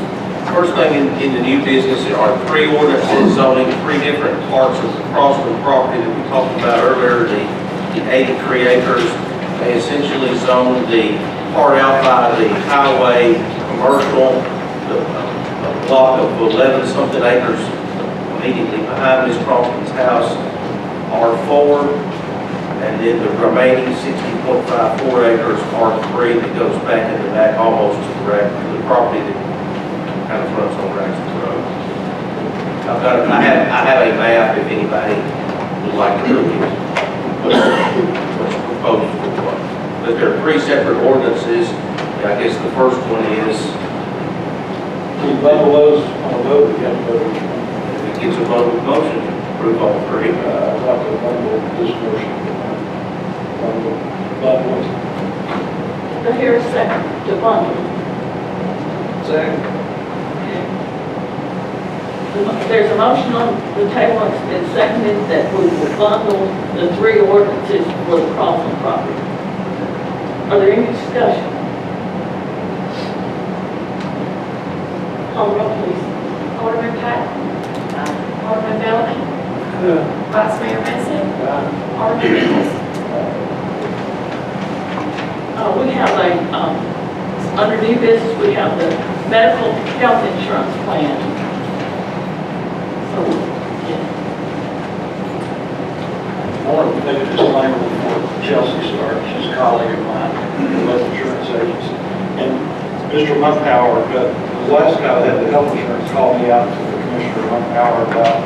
First thing in the new business, there are three ordinances zoning three different parts of the Crossland property that we talked about earlier, the 83 acres. They essentially zoned the part out by the highway, commercial, a block of 11-something acres immediately behind Ms. Crosby's house, R4, and then the remaining 60.54 acres, R3, that goes back in the back almost to the property that kind of runs on Raxton Road. I have a map if anybody would like to look at what's proposed for what. But there are 3 separate ordinances. I guess the first one is, We bundle those on a vote, we have to vote. if it gets a vote of motion, to approve all 3. I'd like to bundle this motion. Bundle. Do I hear a second to bundle? Second. There's a motion on the table, it's been seconded that we will bundle the 3 ordinances for the Crosland property. Are there any discussion? Call the roll, please. Alderman Patton. Alderman Bellamy. Vice Mayor Mason. Alderman Nichols. We have under new business, we have the medical health insurance plan. So, yeah. I want to make a disclaimer before Chelsea starts. She's a colleague of mine in both insurance agencies. And Mr. Mumpower, the last guy that had the health insurance called me out to the Commissioner Mumpower about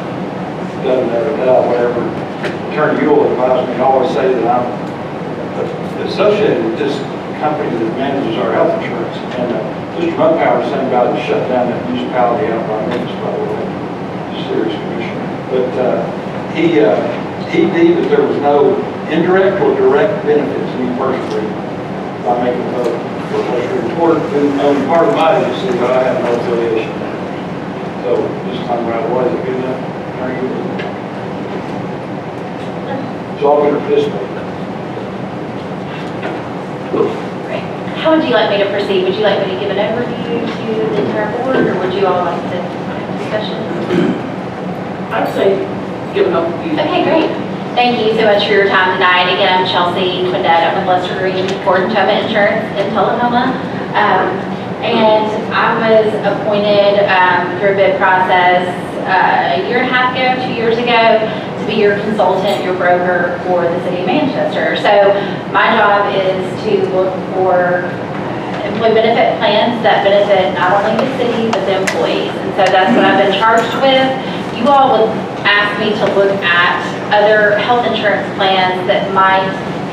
whatever. Attorney Ewell advised me to always say that I'm associated with this company that manages our health insurance. And Mr. Mumpower was saying about it shut down that municipality out by Memphis, by the way. Serious commissioner. But he deemed that there was no indirect or direct benefit to me personally by making a vote for what's reported on part of my agency, but I have no affiliation there. So just time right away, is it good enough? So I'll participate. How would you like me to proceed? Would you like me to give an overview to the entire board, or would you all like to have discussion? I'd say give an overview. Okay, great. Thank you so much for your time tonight. Again, I'm Chelsea Quindad. I'm with Lester Green Toma Insurance in Tullahoma. And I was appointed through a bid process a year and a half ago, 2 years ago, to be your consultant, your broker for the city of Manchester. So my job is to look for employee benefit plans that benefit not only the city, but the employees. And so that's what I've been charged with. You all would ask me to look at other health insurance plans that might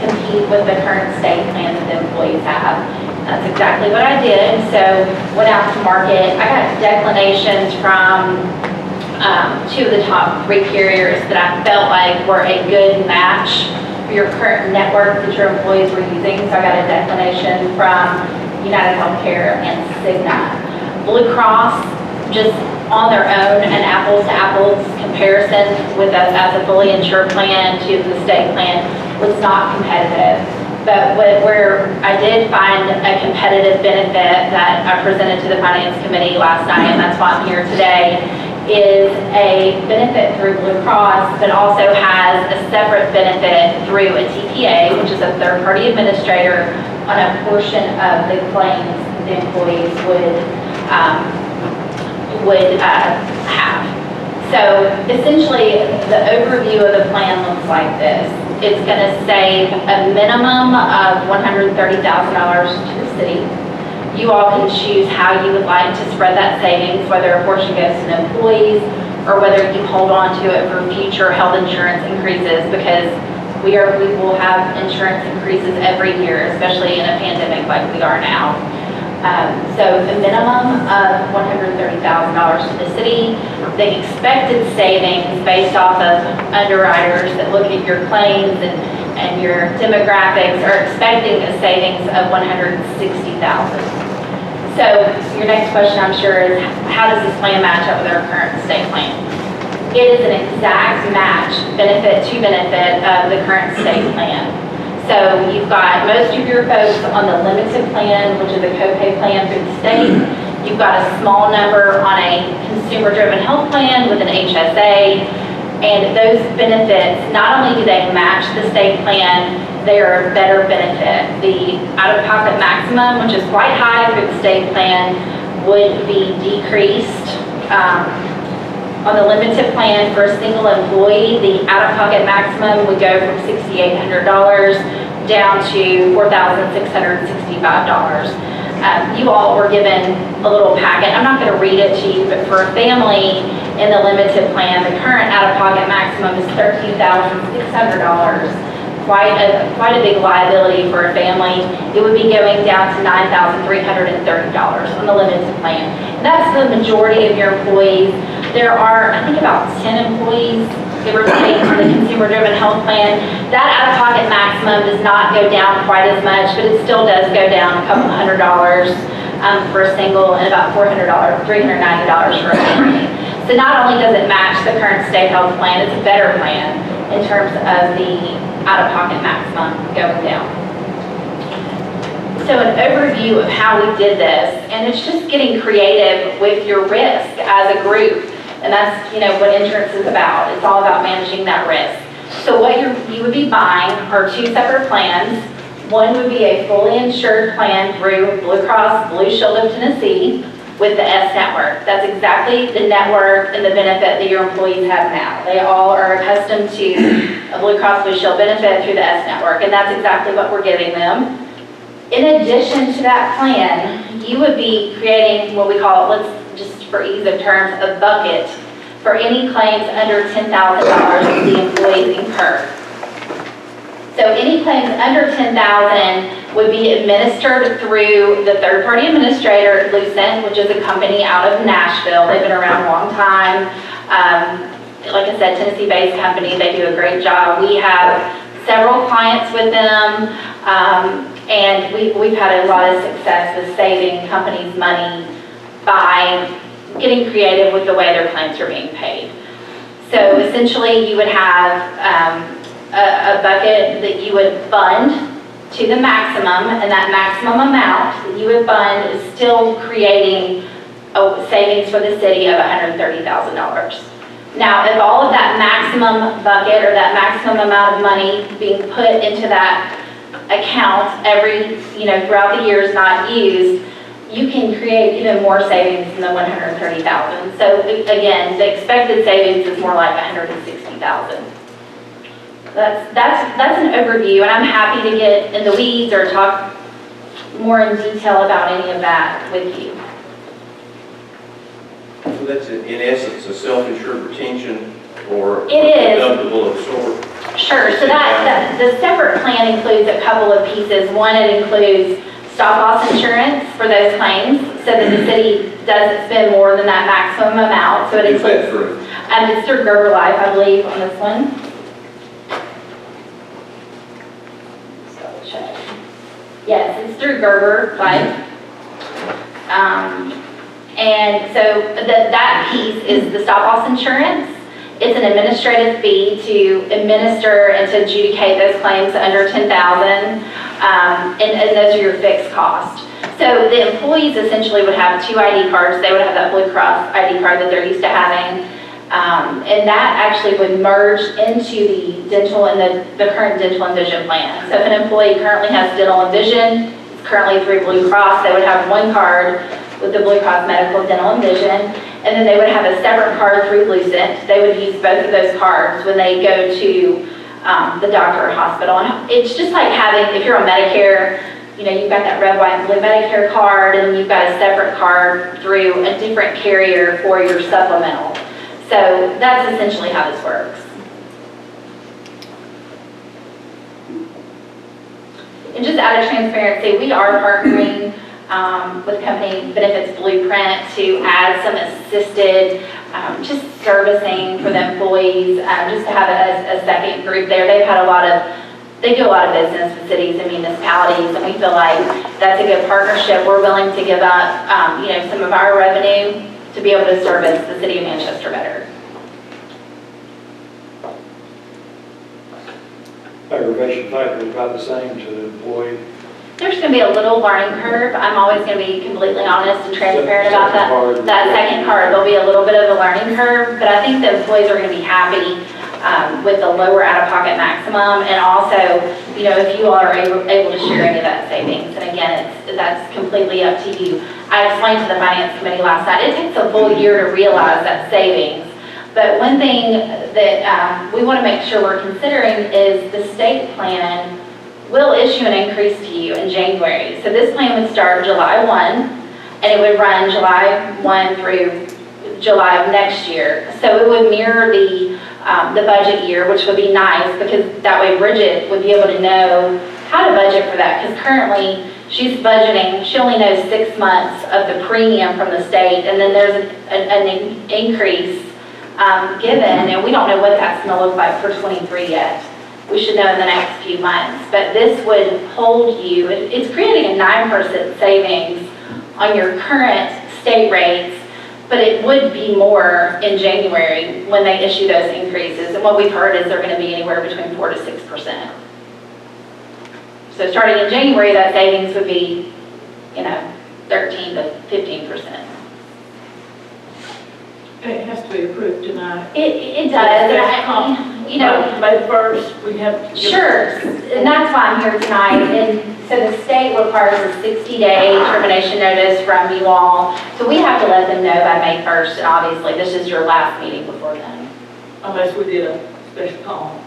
compete with the current state plan that the employees have. That's exactly what I did. So went out to market. I got declinations from 2 of the top 3 carriers that I felt like were a good match for your current network that your employees were using. So I got a declination from United Healthcare and Cigna. Blue Cross, just on their own, an apples to apples comparison with us as a fully insured plan to the state plan was not competitive. But where I did find a competitive benefit that I presented to the Finance Committee last night, and that's why I'm here today, is a benefit through Blue Cross, but also has a separate benefit through a TPA, which is a third-party administrator, on a portion of the claims the employees would have. So essentially, the overview of the plan looks like this. It's going to save a minimum of $130,000 to the city. You all can choose how you would like to spread that savings, whether a portion goes to the employees or whether you hold on to it for future health insurance increases, because we will have insurance increases every year, especially in a pandemic like we are now. So the minimum of $130,000 to the city. The expected savings based off of underwriters that look at your claims and your demographics are expecting a savings of $160,000. So your next question, I'm sure, is how does this plan match up with our current state plan? It is an exact match, benefit to benefit of the current state plan. So you've got most of your folks on the limited plan, which is a copay plan through the state. You've got a small number on a consumer-driven health plan with an HSA. And those benefits, not only do they match the state plan, they are a better benefit. The out-of-pocket maximum, which is quite high through the state plan, would be decreased. On the limited plan for a single employee, the out-of-pocket maximum would go from $6,800 down to $4,665. You all were given a little packet. I'm not going to read it to you, but for a family in the limited plan, the current out-of-pocket maximum is $13,600. Quite a big liability for a family. It would be going down to $9,330 on the limited plan. And that's the majority of your employees. There are, I think, about 10 employees, give or take, on the consumer-driven health plan. That out-of-pocket maximum does not go down quite as much, but it still does go down a couple $100 for a single and about $390 for a family. So not only does it match the current state health plan, it's a better plan in terms of the out-of-pocket maximum going down. So an overview of how we did this, and it's just getting creative with your risk as a group. And that's, what insurance is about. It's all about managing that risk. So what you would be buying are two separate plans. One would be a fully insured plan through Blue Cross Blue Shield of Tennessee with the S network. That's exactly the network and the benefit that your employees have now. They all are accustomed to a Blue Cross Blue Shield benefit through the S network, and that's exactly what we're giving them. In addition to that plan, you would be creating what we call, just for ease of terms, a bucket for any claims under $10,000 that the employees incur. So any claims under $10,000 would be administered through the third-party administrator, Lucent, which is a company out of Nashville. They've been around a long time. Like I said, Tennessee-based company. They do a great job. We have several clients with them, and we've had a lot of success with saving companies money by getting creative with the way their claims are being paid. So essentially, you would have a bucket that you would fund to the maximum, and that maximum amount that you would fund is still creating a savings for the city of $130,000. Now, if all of that maximum bucket or that maximum amount of money being put into that account throughout the years not used, you can create even more savings than the $130,000. So again, the expected savings is more like $160,000. That's an overview, and I'm happy to get in the weeds or talk more in detail about any of that with you. So that's in essence a self-insured retention or It is. deductible of sort. Sure, so the separate plan includes a couple of pieces. One, it includes stop-loss insurance for those claims so that the city doesn't spend more than that maximum amount. So it includes, it's through Gerber Life, I believe, on this one. Yes, it's through Gerber Life. And so that piece is the stop-loss insurance. It's an administrative fee to administer and to adjudicate those claims under $10,000, and those are your fixed costs. So the employees essentially would have two ID cards. They would have that Blue Cross ID card that they're used to having, and that actually would merge into the dental and the current dental and vision plan. So if an employee currently has dental and vision, it's currently through Blue Cross, they would have one card with the Blue Cross Medical, Dental, and Vision, and then they would have a separate card through Lucent. They would use both of those cards when they go to the doctor or hospital. And it's just like having, if you're on Medicare, you've got that red, white, and blue Medicare card, and you've got a separate card through a different carrier for your supplemental. So that's essentially how this works. And just out of transparency, we are partnering with company Benefits Blueprint to add some assisted just servicing for the employees, just to have a second group there. They do a lot of business with cities and municipalities, and we feel like that's a good partnership. We're willing to give up some of our revenue to be able to service the city of Manchester better. Aggravation factor is about the same to the employee. There's going to be a little learning curve. I'm always going to be completely honest and transparent about that. That second card, there'll be a little bit of a learning curve, but I think the employees are going to be happy with the lower out-of-pocket maximum, and also, you know, if you all are able to share any of that savings. And again, that's completely up to you. I explained to the Finance Committee last night, it takes a full year to realize that savings. But one thing that we want to make sure we're considering is the state plan will issue an increase to you in January. So this plan would start July 1, and it would run July 1 through July of next year. So it would mirror the budget year, which would be nice, because that way Bridget would be able to know how to budget for that, because currently she's budgeting, she only knows 6 months of the premium from the state, and then there's an increase given, and we don't know what that's going to look like for 23 yet. We should know in the next few months, but this would hold you, it's creating a 9% savings on your current state rates, but it would be more in January when they issue those increases. And what we've heard is they're going to be anywhere between 4 to 6%. So starting in January, that savings would be, you know, 13 to 15%. It has to be approved tonight. It does, and you know. May the 1st, we have to. Sure, and that's why I'm here tonight. And so the state requires a 60-day termination notice from you all. So we have to let them know by May 1st, and obviously this is your last meeting before then. Unless we did a special call.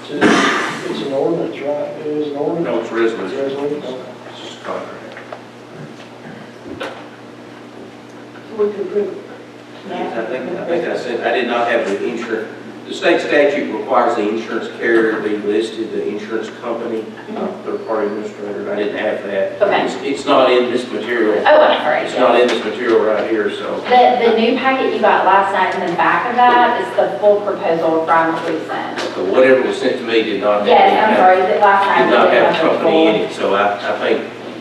It's an ordinance, right? It is an ordinance? No, it's resolution. It's a resolution, okay. It's just a contract. We could approve it. I think I said, I did not have the insurance, the state statute requires the insurance carrier to be listed, the insurance company, third-party administrator. I didn't have that. Okay. It's not in this material. Oh, I'm sorry. It's not in this material right here, so. The new packet you got last night in the back of that is the full proposal from Lucent. So whatever was sent to me did not have. Yes, I'm sorry, the last night. Did not we have didn't the company in full- it, so I think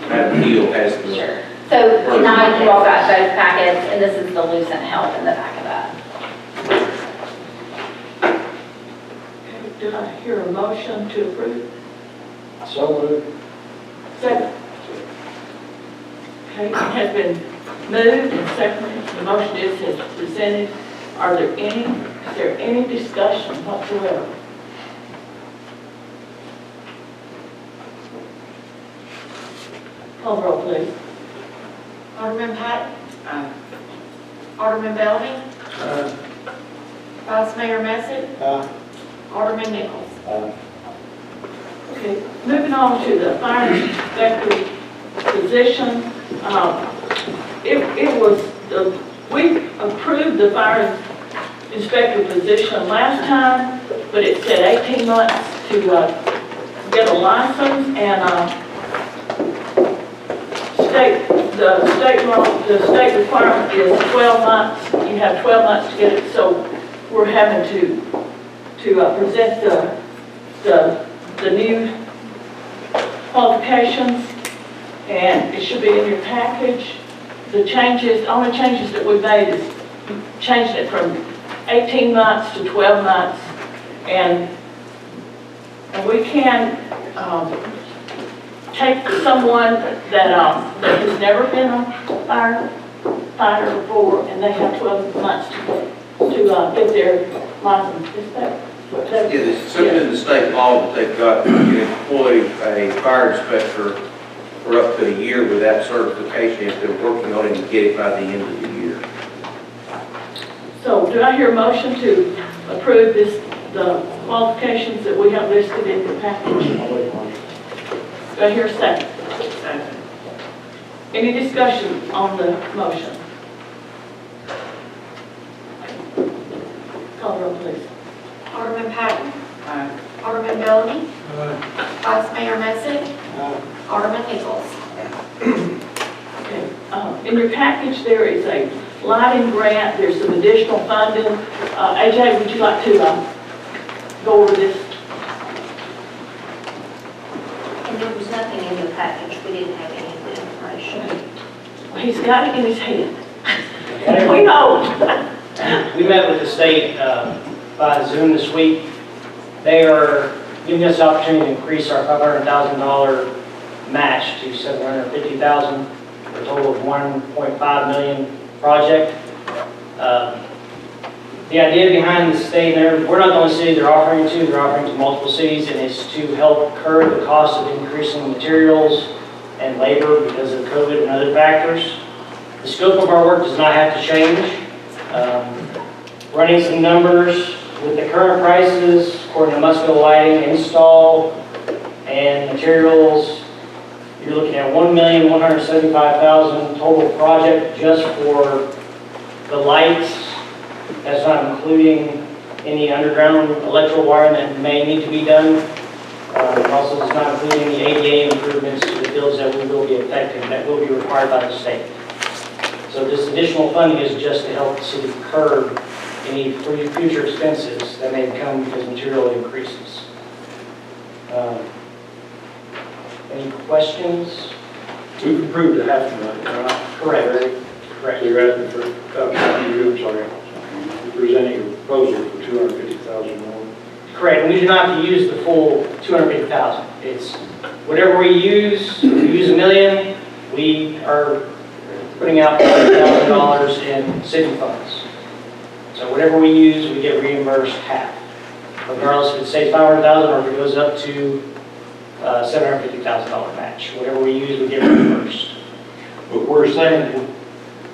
that deal has the. Sure. So tonight you all got both packets, and this is the Lucent help in the back of that. Okay, did I hear a motion to approve? So moved. Second. Okay, it has been moved and seconded. The motion is as presented. Is there any discussion whatsoever? Call the roll, please. Alderman Patton? Alderman Bellamy? Vice Mayor Messett? Alderman Nichols? Okay, moving on to the fire inspector position. We approved the fire inspector position last time, but it said 18 months to get a license, and the state requirement is 12 months. You have 12 months to get it, so we're having to present the new qualifications, and it should be in your package. The only changes that we've made is changing it from 18 months to 12 months, and we can take someone that has never been a firefighter before, and they have 12 months to get their license. Is that? Yeah, there's something in the state law that they've got, you can employ a fire inspector for up to a year without certification if they're working on it and get it by the end of the year. So do I hear a motion to approve the qualifications that we have listed in the package? Do I hear a second? Second. Any discussion on the motion? Call the roll, please. Alderman Patton? Alderman Bellamy? Vice Mayor Messett? Alderman Nichols? Okay. In your package, there is a lighting grant. There's some additional funding. AJ, would you like to go over this? And there was nothing in the package, we didn't have any of the information. Well, he's got it in his head. We know. We met with the state by Zoom this week. They are giving us the opportunity to increase our $500,000 match to $750,000 for a total of $1.5 million project. The idea behind the state, we're not the only city they're offering to, they're offering to multiple cities, and it's to help curb the cost of increasing materials and labor because of COVID and other factors. The scope of our work does not have to change. Running some numbers, with the current prices, according to Musco Lighting, install and materials, you're looking at $1,175,000 total project just for the lights. That's not including any underground electrical wiring that may need to be done. Also, does not include any ADA improvements to the fields that we will be affecting, that will be required by the state. So this additional funding is just to help the city curb any future expenses that may come because material increases. Any questions? We've approved a half a million, right? Correct. So you're asking for, you're presenting a proposal for 250,000 more. Correct. We do not have to use the full 250,000. It's whatever we use. If we use $1 million, we are putting out $100,000 in city funds. So whatever we use, we get reimbursed half, regardless if it stays $500,000 or if it goes up to $750,000 match. Whatever we use, we get reimbursed. But we're saying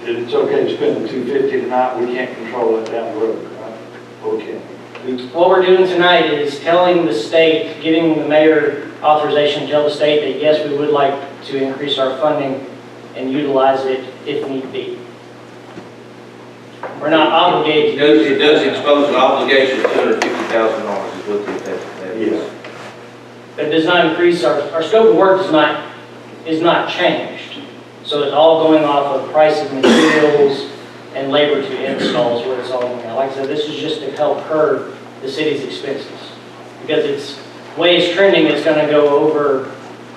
that it's okay to spend the 250 tonight, we can't control that down the road, right? Or we can. What we're doing tonight is telling the state, giving the mayor authorization to tell the state that yes, we would like to increase our funding and utilize it if need be. We're not obligated to use It does expose an obligation of $250,000 is what the effect of that is. Yes. That does not increase, our scope of work is not changed. So it's all going off of price of materials and labor to install is what it's all going on. Like I said, this is just to help curb the city's expenses. Because it's, the way it's trending, it's going to go over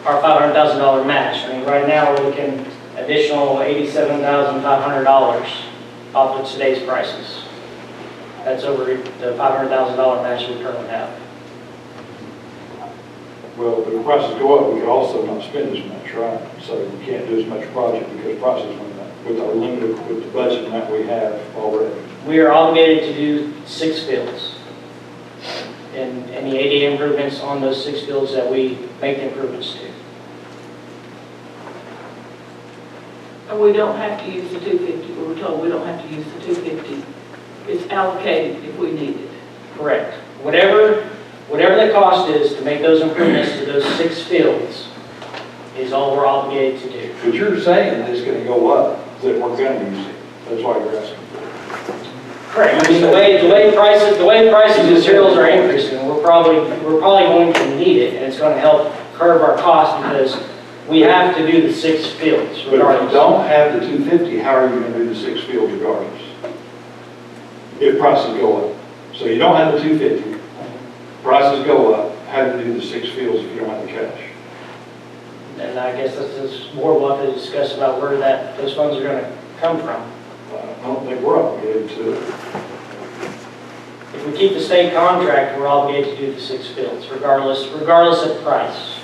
our $500,000 match. I mean, right now we're looking additional $87,500 off of today's prices. That's over the $500,000 match we currently have. Well, if the prices go up, we could also not spend as much, right? So we can't do as much project because prices went up with our limited, with the budget that we have already. We are obligated to do 6 fields. And any ADA improvements on those 6 fields that we make the improvements to. And we don't have to use the 250, we were told we don't have to use the 250. It's allocated if we need it. Correct. Whatever the cost is to make those improvements to those 6 fields is all we're obligated to do. But you're saying that it's going to go up, that we're going to use it. That's why you're asking for it. Correct. I mean, the way prices of materials are increasing, we're probably going to need it, and it's going to help curb our costs because we have to do the 6 fields But if you don't have the 250, how are you going to do the 6 fields regardless? If prices go up. So you don't have the 250, prices go up, how do you do the 6 fields if you don't have the cash? And I guess this is more we'll have to discuss about where those funds are going to come from. I don't think we're obligated to it. If we keep the state contract, we're obligated to do the 6 fields, regardless of price.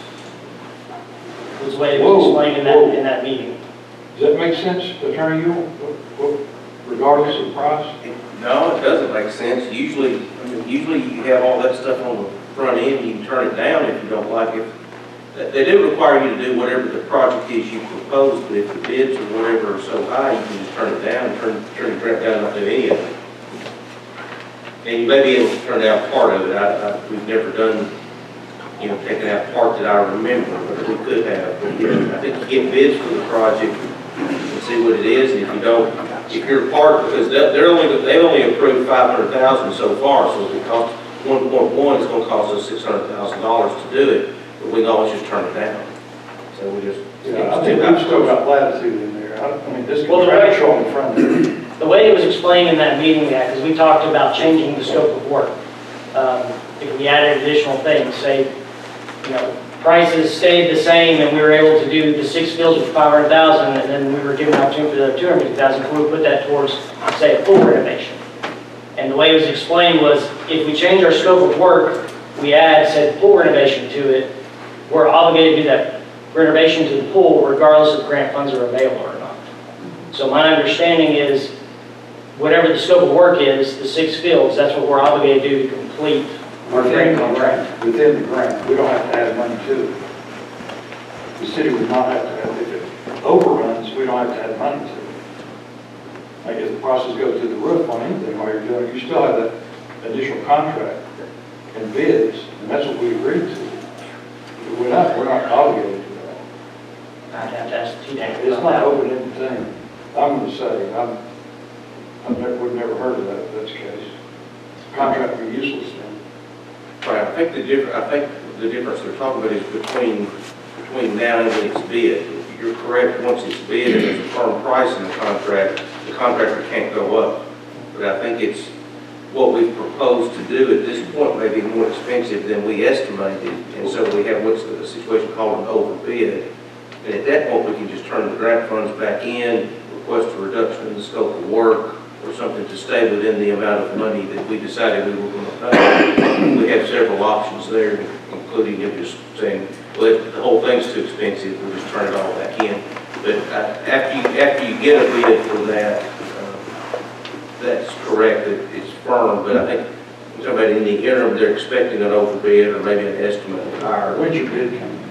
Was the way it was explained in that meeting. Does that make sense, Attorney Ewell? Regardless of price? No, it doesn't make sense. Usually you have all that stuff on the front end, you can turn it down if you don't like it. They do require you to do whatever the project is you propose, but if the bids or whatever are so high, you can just turn it down, turn your grant down and not do any of it. And you may be able to turn out part of it. We've never done, taken out part that I remember, but we could have. But I think you get bids for the project and see what it is, and if you don't, if you're part, because they've only approved $500,000 so far, so if it costs 1.1, it's going to cost us $600,000 to do it, but we can always just turn it down. So we just. Yeah, I think we've still got latitude in there. I mean, this contractual in front of it. The way it was explained in that meeting, because we talked about changing the scope of work. If we added additional things, say, prices stayed the same and we were able to do the 6 fields with $500,000 and then we were given an opportunity for the $250,000, we would put that towards, say, a pool renovation. And the way it was explained was, if we change our scope of work, we add, said, pool renovation to it, we're obligated to do that renovation to the pool regardless if grant funds are available or not. So my understanding is, whatever the scope of work is, the 6 fields, that's what we're obligated to do to complete our grant contract. Within the grant, we don't have to add money to it. The city would not have to add, if it overruns, we don't have to add money to it. Like if the process goes to the roof on anything while you're doing it, you still have that initial contract and bids, and that's what we agreed to. We're not obligated to that. I'd have to ask the T-Dec. It's not an open-ended thing. I'm going to say, we've never heard of that if that's the case. Contract would be useless then. Right, I think the difference they're talking about is between now and when it's bid. You're correct, once it's bid and there's a firm price in the contractor can't go up. But I think it's what we've proposed to do at this point may be more expensive than we estimated. And so we have what's the situation called an overbid. And at that point, we can just turn the grant funds back in, request a reduction in the scope of work, or something to stay within the amount of money that we decided we were going to pay. We have several options there, including just saying, well, if the whole thing's too expensive, we'll just turn it all back in. But after you get a bid for that, that's correct, it's firm, but I think somebody in the interim, they're expecting an overbid or maybe an estimate higher. When's your bid coming?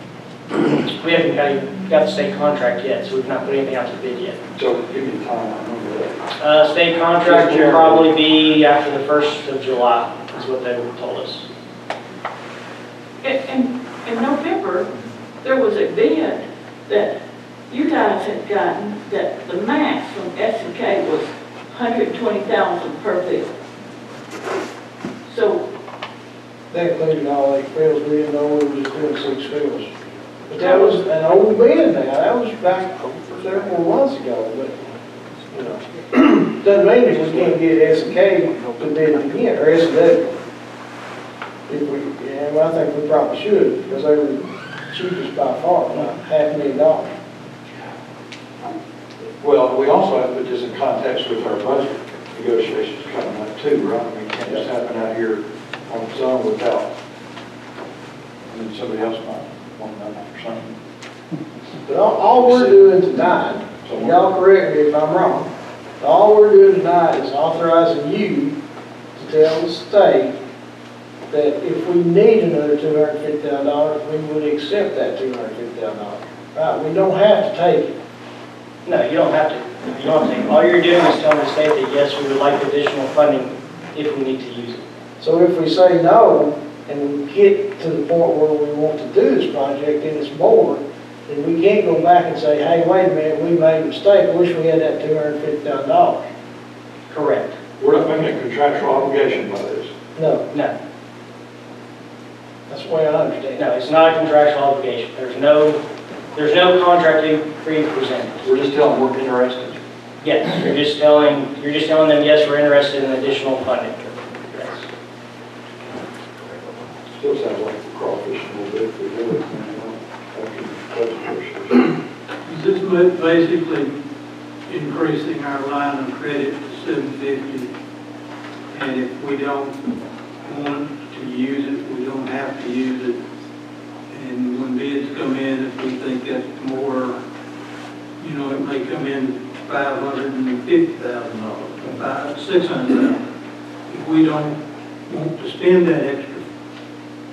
We haven't got the state contract yet, so we've not put anything out to bid yet. So give me time, I remember that. State contract will probably be after the 1st of July, is what they told us. In November, there was a bid that you guys had gotten, that the max from S&K was $120,000 per field. So That included all 8 fields, we didn't know we was doing 6 fields. But that was an old bid now, that was back several months ago, but, you know. Doesn't mean that we can't get S&K to bid it again, or S&W. If we, yeah, well, I think we probably should, because they were cheapest by far, about $500,000. Well, we also have to put this in context with our budget negotiations coming up too, right? I mean, it can't just happen out here on its own without, and then somebody else might want to know or something. But all we're doing tonight, and y'all correct me if I'm wrong, all we're doing tonight is authorizing you to tell the state that if we need another $250,000, we would accept that $250,000. Right, we don't have to take it. No, you don't have to. You don't have to. All you're doing is telling the state that yes, we would like additional funding if we need to use it. So if we say no, and we get to the point where we want to do this project and it's more, then we can't go back and say, hey, wait a minute, we made a mistake, I wish we had that $250,000. Correct. We're not making a contractual obligation by this. No, No, that's the way I understand it. no, it's not a contractual obligation. There's no contract being presented. We're just telling them we're interested. Yes, you're just telling them, yes, we're interested in additional funding. Yes. Still sounds like the crawfish a little bit if we do it, you know, after the budget. Is this basically increasing our line of credit to $750? And if we don't want to use it, we don't have to use it. And when bids come in, if we think that's more, you know, it may come in $550,000, $600,000. If we don't want to spend that extra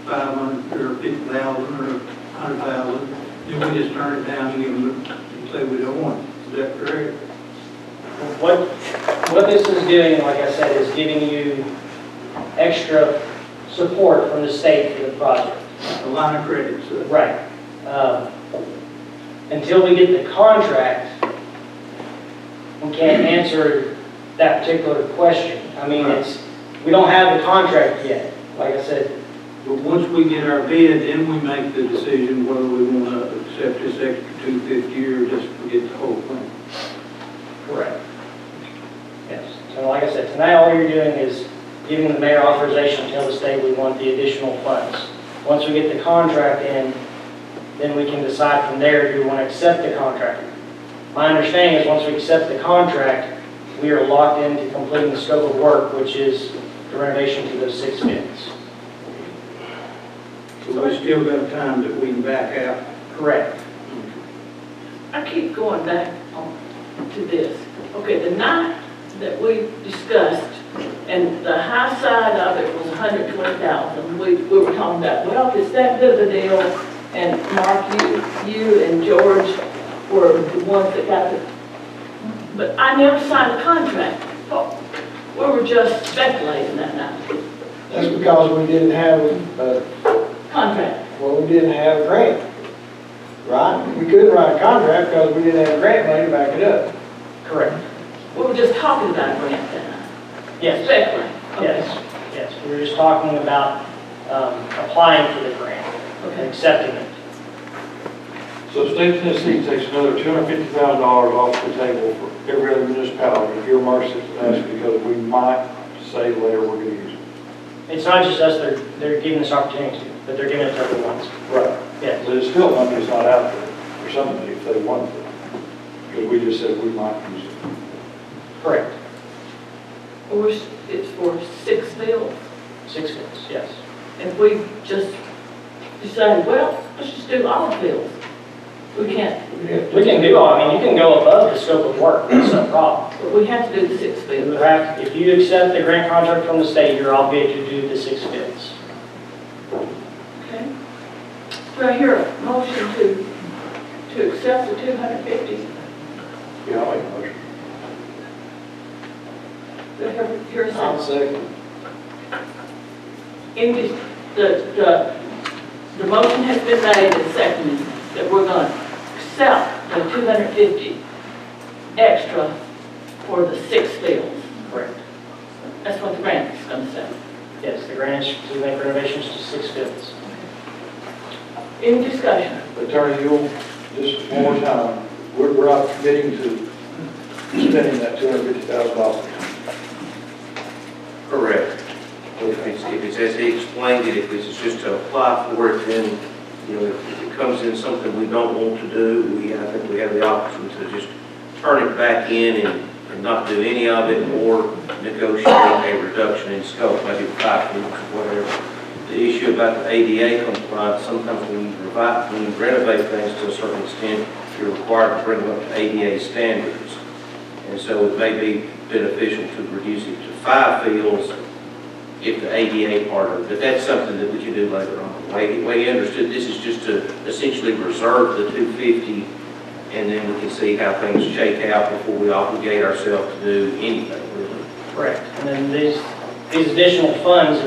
$500,000 or $50,000 or $100,000, then we just turn it down and give them, and say we don't want it. Is that correct? What this is doing, like I said, is giving you extra support from the state for the project. A line of credit, so. Right. Until we get the contract, we can't answer that particular question. I mean, we don't have the contract yet, like I said. But once we get our bid, then we make the decision whether we want to accept this extra $250 or just forget the whole thing. Correct. Yes. So like I said, tonight all you're doing is giving the mayor authorization to tell the state we want the additional funds. Once we get the contract in, then we can decide from there, do we want to accept the contract? My understanding is once we accept the contract, we are locked into completing the scope of work, which is the renovation to those 6 bins. So we still got time that we can back out. Correct. I keep going back to this. Okay, the night that we discussed, and the high side of it was 120,000. We were talking about, well, if it's that good of a deal, and Mark, you and George were the ones that got it. But I never signed a contract. We were just speculating that night. That's because we didn't have Contract. well, we didn't have a grant, right? We couldn't write a contract because we didn't have grant money to back it up. Correct. We were just talking about a grant that night. Yes. Speculating. Yes. We were just talking about applying for the grant and accepting it. So state of Tennessee takes another $250,000 off the table for every other municipality, earmarks it to us because we might say later we're going to use it. It's not just us, they're giving us opportunity to, but they're giving it to other ones. Right. Yes. But it's still money that's not out there for somebody if they want it. Because we just said we might use it. Correct. Or it's for 6 bills. 6 fields, yes. If we just decide, well, let's just do all bills. We can't, We can do all, I mean, you can go above the scope of work, that's no problem. but we have to do the 6 You bills. have, if you accept the grant contract from the state, you're obligated to do the 6 fields. Okay? Do I hear a motion to accept the 250? Yeah, I'll make a motion. Do I hear a I'll second? second. The motion has been made and seconded that we're going to accept the 250 extra for the 6 bills. Correct. That's what the grant is going to say. Yes, the grant is to make renovations to 6 fields. Any discussion? Attorney Yule, just one more time, we're not committing to spending that $250,000. Correct. If it's as he explained it, if it's just to apply for it, then, you know, if it comes in something we don't want to do, I think we have the option to just turn it back in and not do any of it, or negotiate a reduction in scope, maybe 5 weeks or whatever. The issue about the ADA compliance, sometimes when you renovate things to a certain extent, you're required to bring them up to ADA standards. And so it may be beneficial to reduce it to 5 fields if the ADA part of it, but that's something that we can do later on. The way you understood, this is just to essentially reserve the 250, and then we can see how things shake out before we obligate ourselves to do anything, really. Correct. And then these additional funds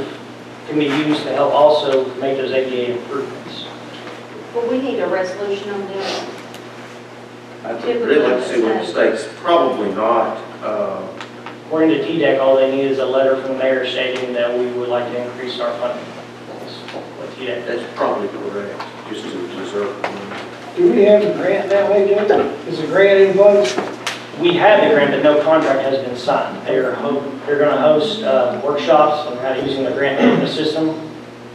can be used to help also make those ADA improvements. Well, we need a resolution on this. I'd really like to see what the state's, probably not. According to TDEC, all they need is a letter from the mayor stating that we would like to increase our funding. That's what TDEC. That's probably correct, just to reserve the money. Do we have the grant that way, Jay? Is the grant in place? We have the grant, but no contract has been signed. They're going to host workshops on how to using the grant management system.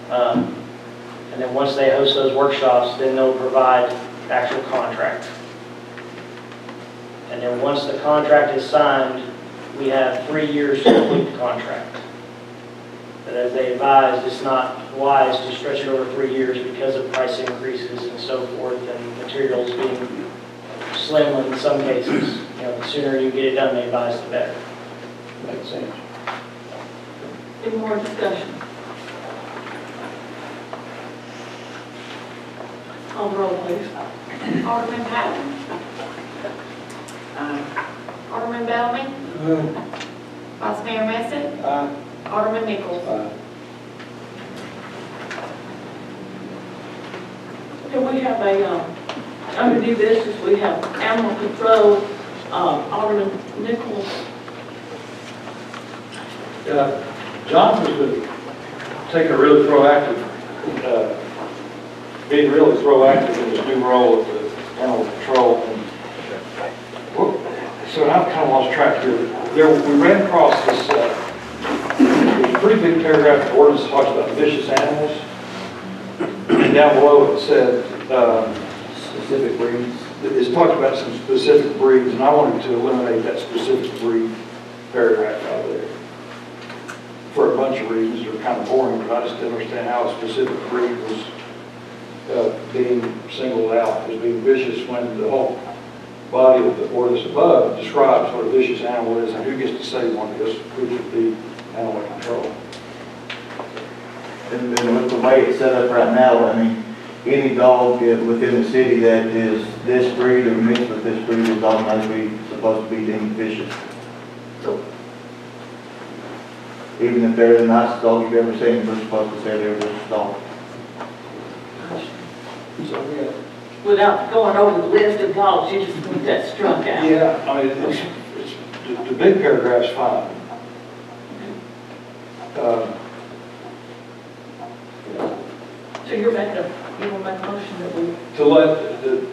And then once they host those workshops, then they'll provide the actual contract. And then once the contract is signed, we have 3 years to complete the contract. But as they advised, it's not wise to stretch it over 3 years because of price increases and so forth, and materials being slim in some cases. You know, the sooner you get it done, they advise, the better. Makes sense. Any more discussion? Call the roll, please. Alderman Patton. Alderman Bellamy. Vice Mayor Messett. Alderman Nichols. Okay, we have under new business, we have animal control, Alderman Nichols. Jonathan's been taking a really proactive, being really proactive in his new role at the animal control. So I've kind of lost track here. We ran across this, there's a pretty big paragraph in the ordinance that talks about vicious animals. And down below it said, specific breeds. It's talked about some specific breeds, and I wanted to eliminate that specific breed paragraph out of there. For a bunch of reasons, they're kind of boring, but I just didn't understand how a specific breed was being singled out as being vicious when the whole body of the ordinance above describes what a vicious animal is and who gets to say one is, which would be animal control. And with the way it's set up right now, I mean, any dog within the city that is this breed or mixed with this breed is automatically supposed to be deemed vicious. So, Even if they're the nicest dog you've ever seen, we're supposed to say they're a vicious dog. So, yeah. without going over the list of dogs, you just want that struck out. Yeah, I mean, the big paragraph's fine. So you want to make a motion that we, To let the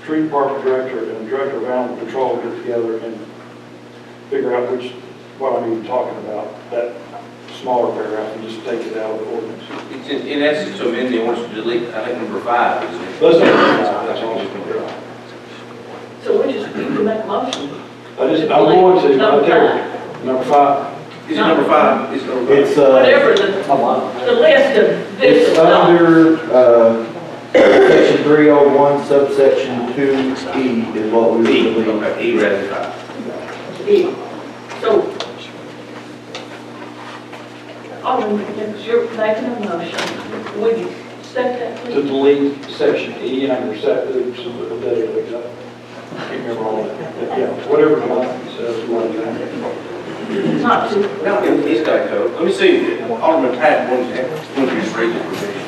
street department director and director of animal control get together and figure out what I'm even talking about, that smaller paragraph, and just take it out of the ordinance. It's in essence to amend the ordinance to delete, I think, number 5, isn't it? Let's take it out, that's all we can do. so we just need to make a motion. I'm going to, right there, number 5. Is it number 5? It's number 5. It's, Whatever the list of vicious it's dogs. under, section 301, subsection 2E is what we would E, delete. okay, E rather than 5. So, Alderman, you're making a motion. Would you second that, To please? delete section E under section, I can't remember all that. Yeah, whatever the line says, like that. Not to, No, he's got a code. Let me see, Alderman Pat, one of these read the provision.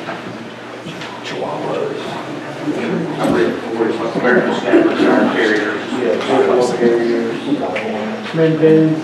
I read it before, it's like American Staffordshire Terriers. Yeah, football carriers. Min pins.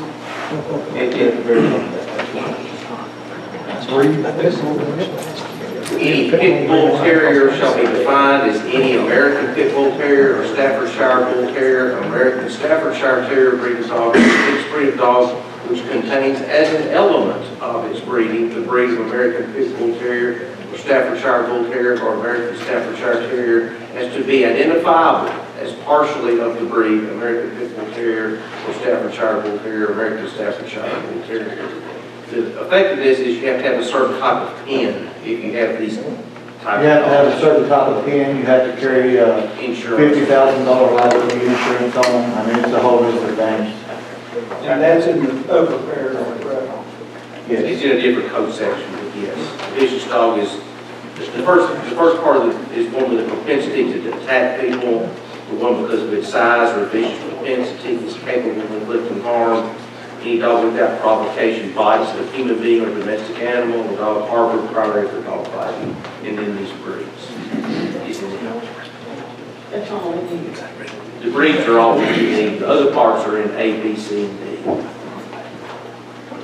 Any pit bull terrier shall be defined as any American pit bull terrier or Staffordshire bull terrier, American Staffordshire terrier breed of dog, or mixed breed of dog which contains as an element of its breeding the breed of American pit bull terrier or Staffordshire bull terrier or American Staffordshire terrier as to be identifiable as partially of the breed American pit bull terrier or Staffordshire bull terrier, American Staffordshire bull terrier. The effect of this is you have to have a certain type of pin if you have these types of You have to have a certain type of pin, you have to carry insurance. $50,000 liability insurance on them. I mean, it's a whole list of things. And that's in the upper paragraph, right? It's Yes. in a different code section, but yes. Vicious dog is, the first part of it is one with a propensity to attack people, the one because of its size or vicious propensity is capable of inflicting harm. Any dog without provocation bites a human being or domestic animal, the dog harbored primarily for dog fighting, and then these breeds. that's all we need. The breeds are all we need, the other parts are in A, B, C, and D.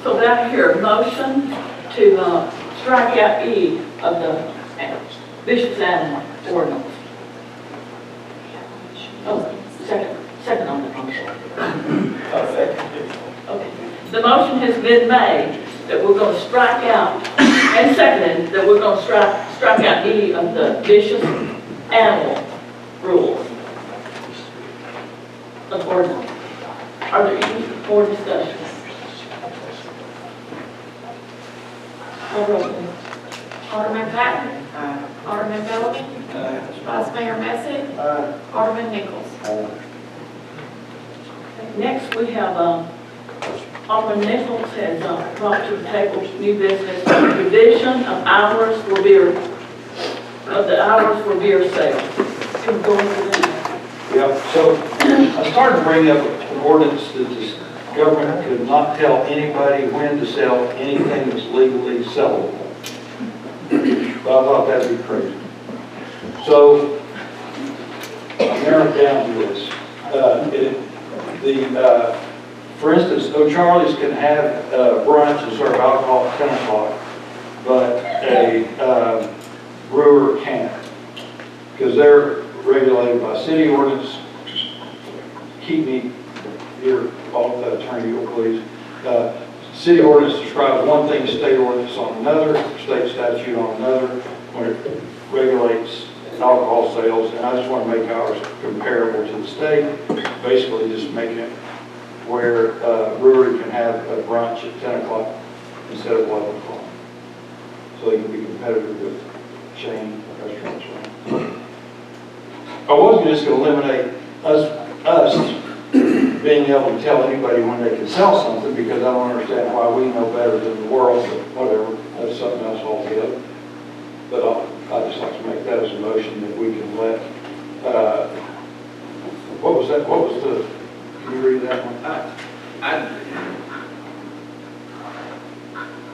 So do I hear a motion to strike out E of the vicious animal ordinance? Oh, second on the motion. Okay. The motion has been made that we're going to strike out, and seconded that we're going to strike out E of the vicious animal rules of ordinance. Are there any more discussions? Call roll, please. Alderman Patton. Alderman Bellamy. Vice Mayor Messing. Alderman Nichols. Next, we have, Alderman Nichols has brought to the table new business, revision of hours for beer sales. Can we go into that? Yeah, so I started to bring up an ordinance that the government could not tell anybody when to sell anything that's legally sellable. But I thought that'd be crazy. So I narrowed down to this. For instance, O'Charlie's can have brunch and serve alcohol at 10 o'clock, but a brewer can't, because they're regulated by city ordinance. Keep me here, attorney, please. City ordinance describes one thing, state ordinance on another, state statute on another, when it regulates alcohol sales, and I just want to make ours comparable to the state, basically just making it where a brewery can have a brunch at 10 o'clock instead of 11 o'clock. So they can be competitive with chain restaurants. I wasn't just gonna eliminate us being able to tell anybody when they can sell something, because I don't understand why we know better than the world, but whatever, that's something else altogether. But I'd just like to make that as a motion that we can let, what was that, what was the, can you read that one?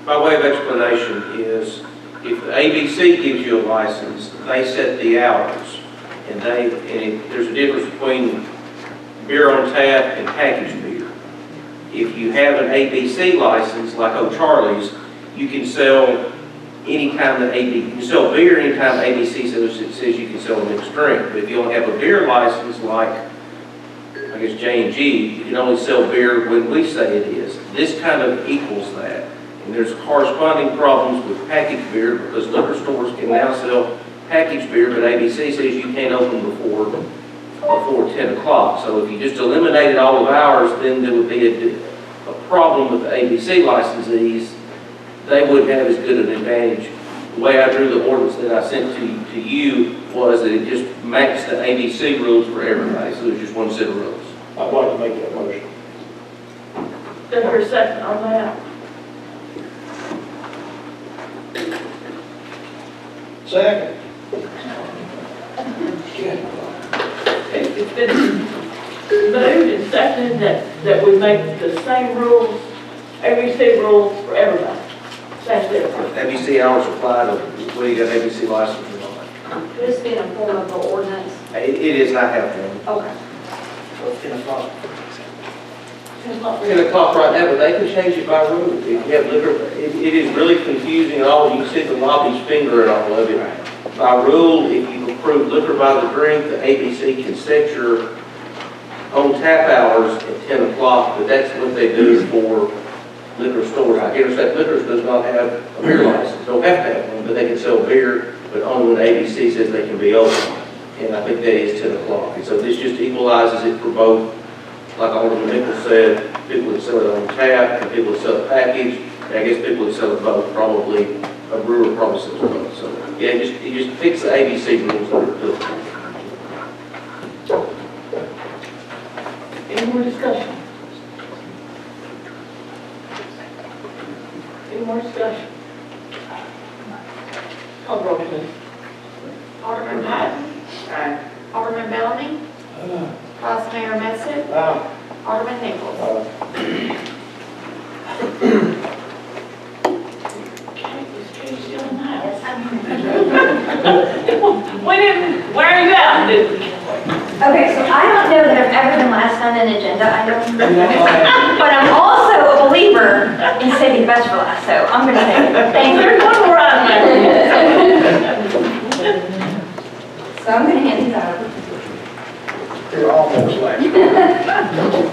My way of explanation is, if the ABC gives you a license, they set the hours, and there's a difference between beer on tap and packaged beer. If you have an ABC license, like O'Charlie's, you can sell anytime that you can sell beer anytime ABC says you can sell a mixed drink. But if you only have a beer license, like, I guess, J&G, you can only sell beer when we say it is. This kind of equals that. And there's corresponding problems with packaged beer, because liquor stores can now sell packaged beer, but ABC says you can't open before 10 o'clock. So if you just eliminated all of ours, then there would be a problem with the ABC licensees. They wouldn't have as good an advantage. The way I drew the ordinance that I sent to you was that it just matched the ABC rules for everybody. So there's just one set of rules. I'd like to make that motion. Is there a second on that? Second. It's been moved and seconded that we make the same rules, ABC rules for everybody. Same thing. ABC hours apply to whether you got ABC license or not. Could this be in a form of an ordinance? It is, I have one. Okay. So it's 10 o'clock. 10 o'clock right now, but they can change it by rule. If you have liquor, it is really confusing at all. You can see the lobby's finger in all of it. By rule, if you approve liquor by the drink, the ABC can set your on tap hours at 10 o'clock, but that's what they do for liquor stores. Like Interstate Liquors does not have a beer license, don't have to have one, but they can sell beer, but only when ABC says they can be open. And I think that is 10 o'clock. And so this just equalizes it for both, like Alderman Nichols said, people that sell it on tap and people that sell it packaged. And I guess people that sell it both, probably, a brewer probably sells both. So yeah, it just fixes the ABC rules that are applicable. Any more discussion? Any more discussion? Call roll, please. Alderman Patton. Aye. Alderman Bellamy. Vice Mayor Messick. Alderman Nichols. Where are you at? Okay, so I don't know that I've ever been last on an agenda item, but I'm also a believer in saving the best for last, so I'm going to say thank you. There's one more item left. So I'm going to hand these out. You're almost like.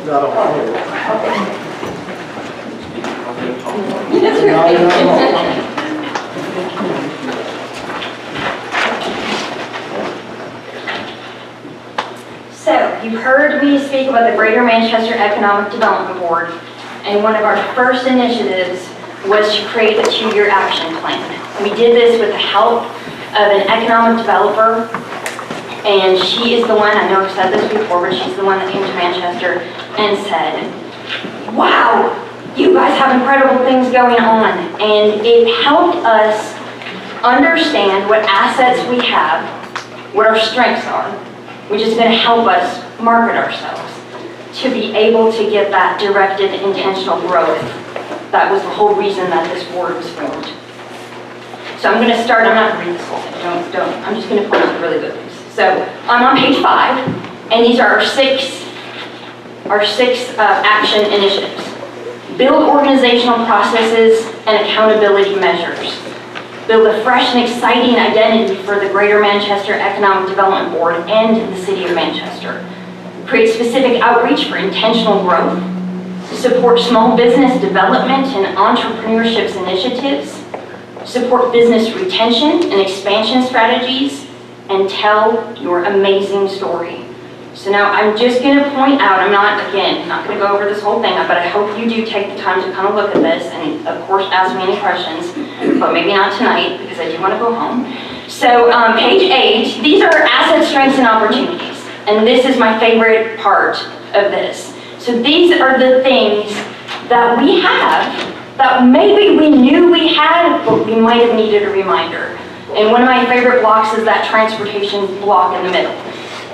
Not on So, you've heard me speak about the Greater Manchester Economic Development Board, and one of our first initiatives was to create a 2-year action plan. We did this with the help of an economic developer, and she is the one, I know I've said this before, but she's the one that came to Manchester and said, wow, you guys have incredible things going on, and it helped us understand what assets we have, what our strengths are, which is going to help us market ourselves to be able to get that directed intentional growth. That was the whole reason that this board was formed. So I'm going to start, I'm not going to read this whole thing, I'm just going to point out the really good things. So I'm on page 5, and these are our six action initiatives. Build organizational processes and accountability measures. Build a fresh and exciting identity for the Greater Manchester Economic Development Board and the City of Manchester. Create specific outreach for intentional growth. Support small business development and entrepreneurship initiatives. Support business retention and expansion strategies. And tell your amazing story. So now I'm just going to point out, I'm not going to go over this whole thing, but I hope you do take the time to kind of look at this and of course ask me any questions, but maybe not tonight because I do want to go home. So page 8, these are asset strengths and opportunities. And this is my favorite part of this. So these are the things that we have that maybe we knew we had, but we might have needed a reminder. And one of my favorite blocks is that transportation block in the middle.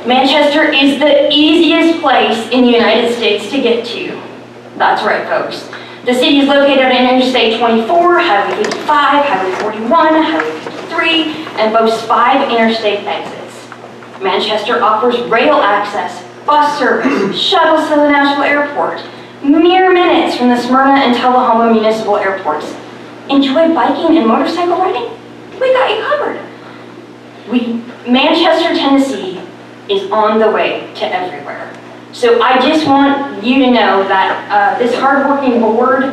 Manchester is the easiest place in the United States to get to. That's right, folks. The city is located on Interstate 24, Highway 55, Highway 41, Highway 53, and boasts 5 interstate exits. Manchester offers rail access, bus service, shuttles to the Nashville Airport, mere minutes from the Smyrna and Tullahoma municipal airports. Enjoy biking and motorcycle riding? We got you covered. Manchester, Tennessee is on the way to everywhere. So I just want you to know that this hardworking board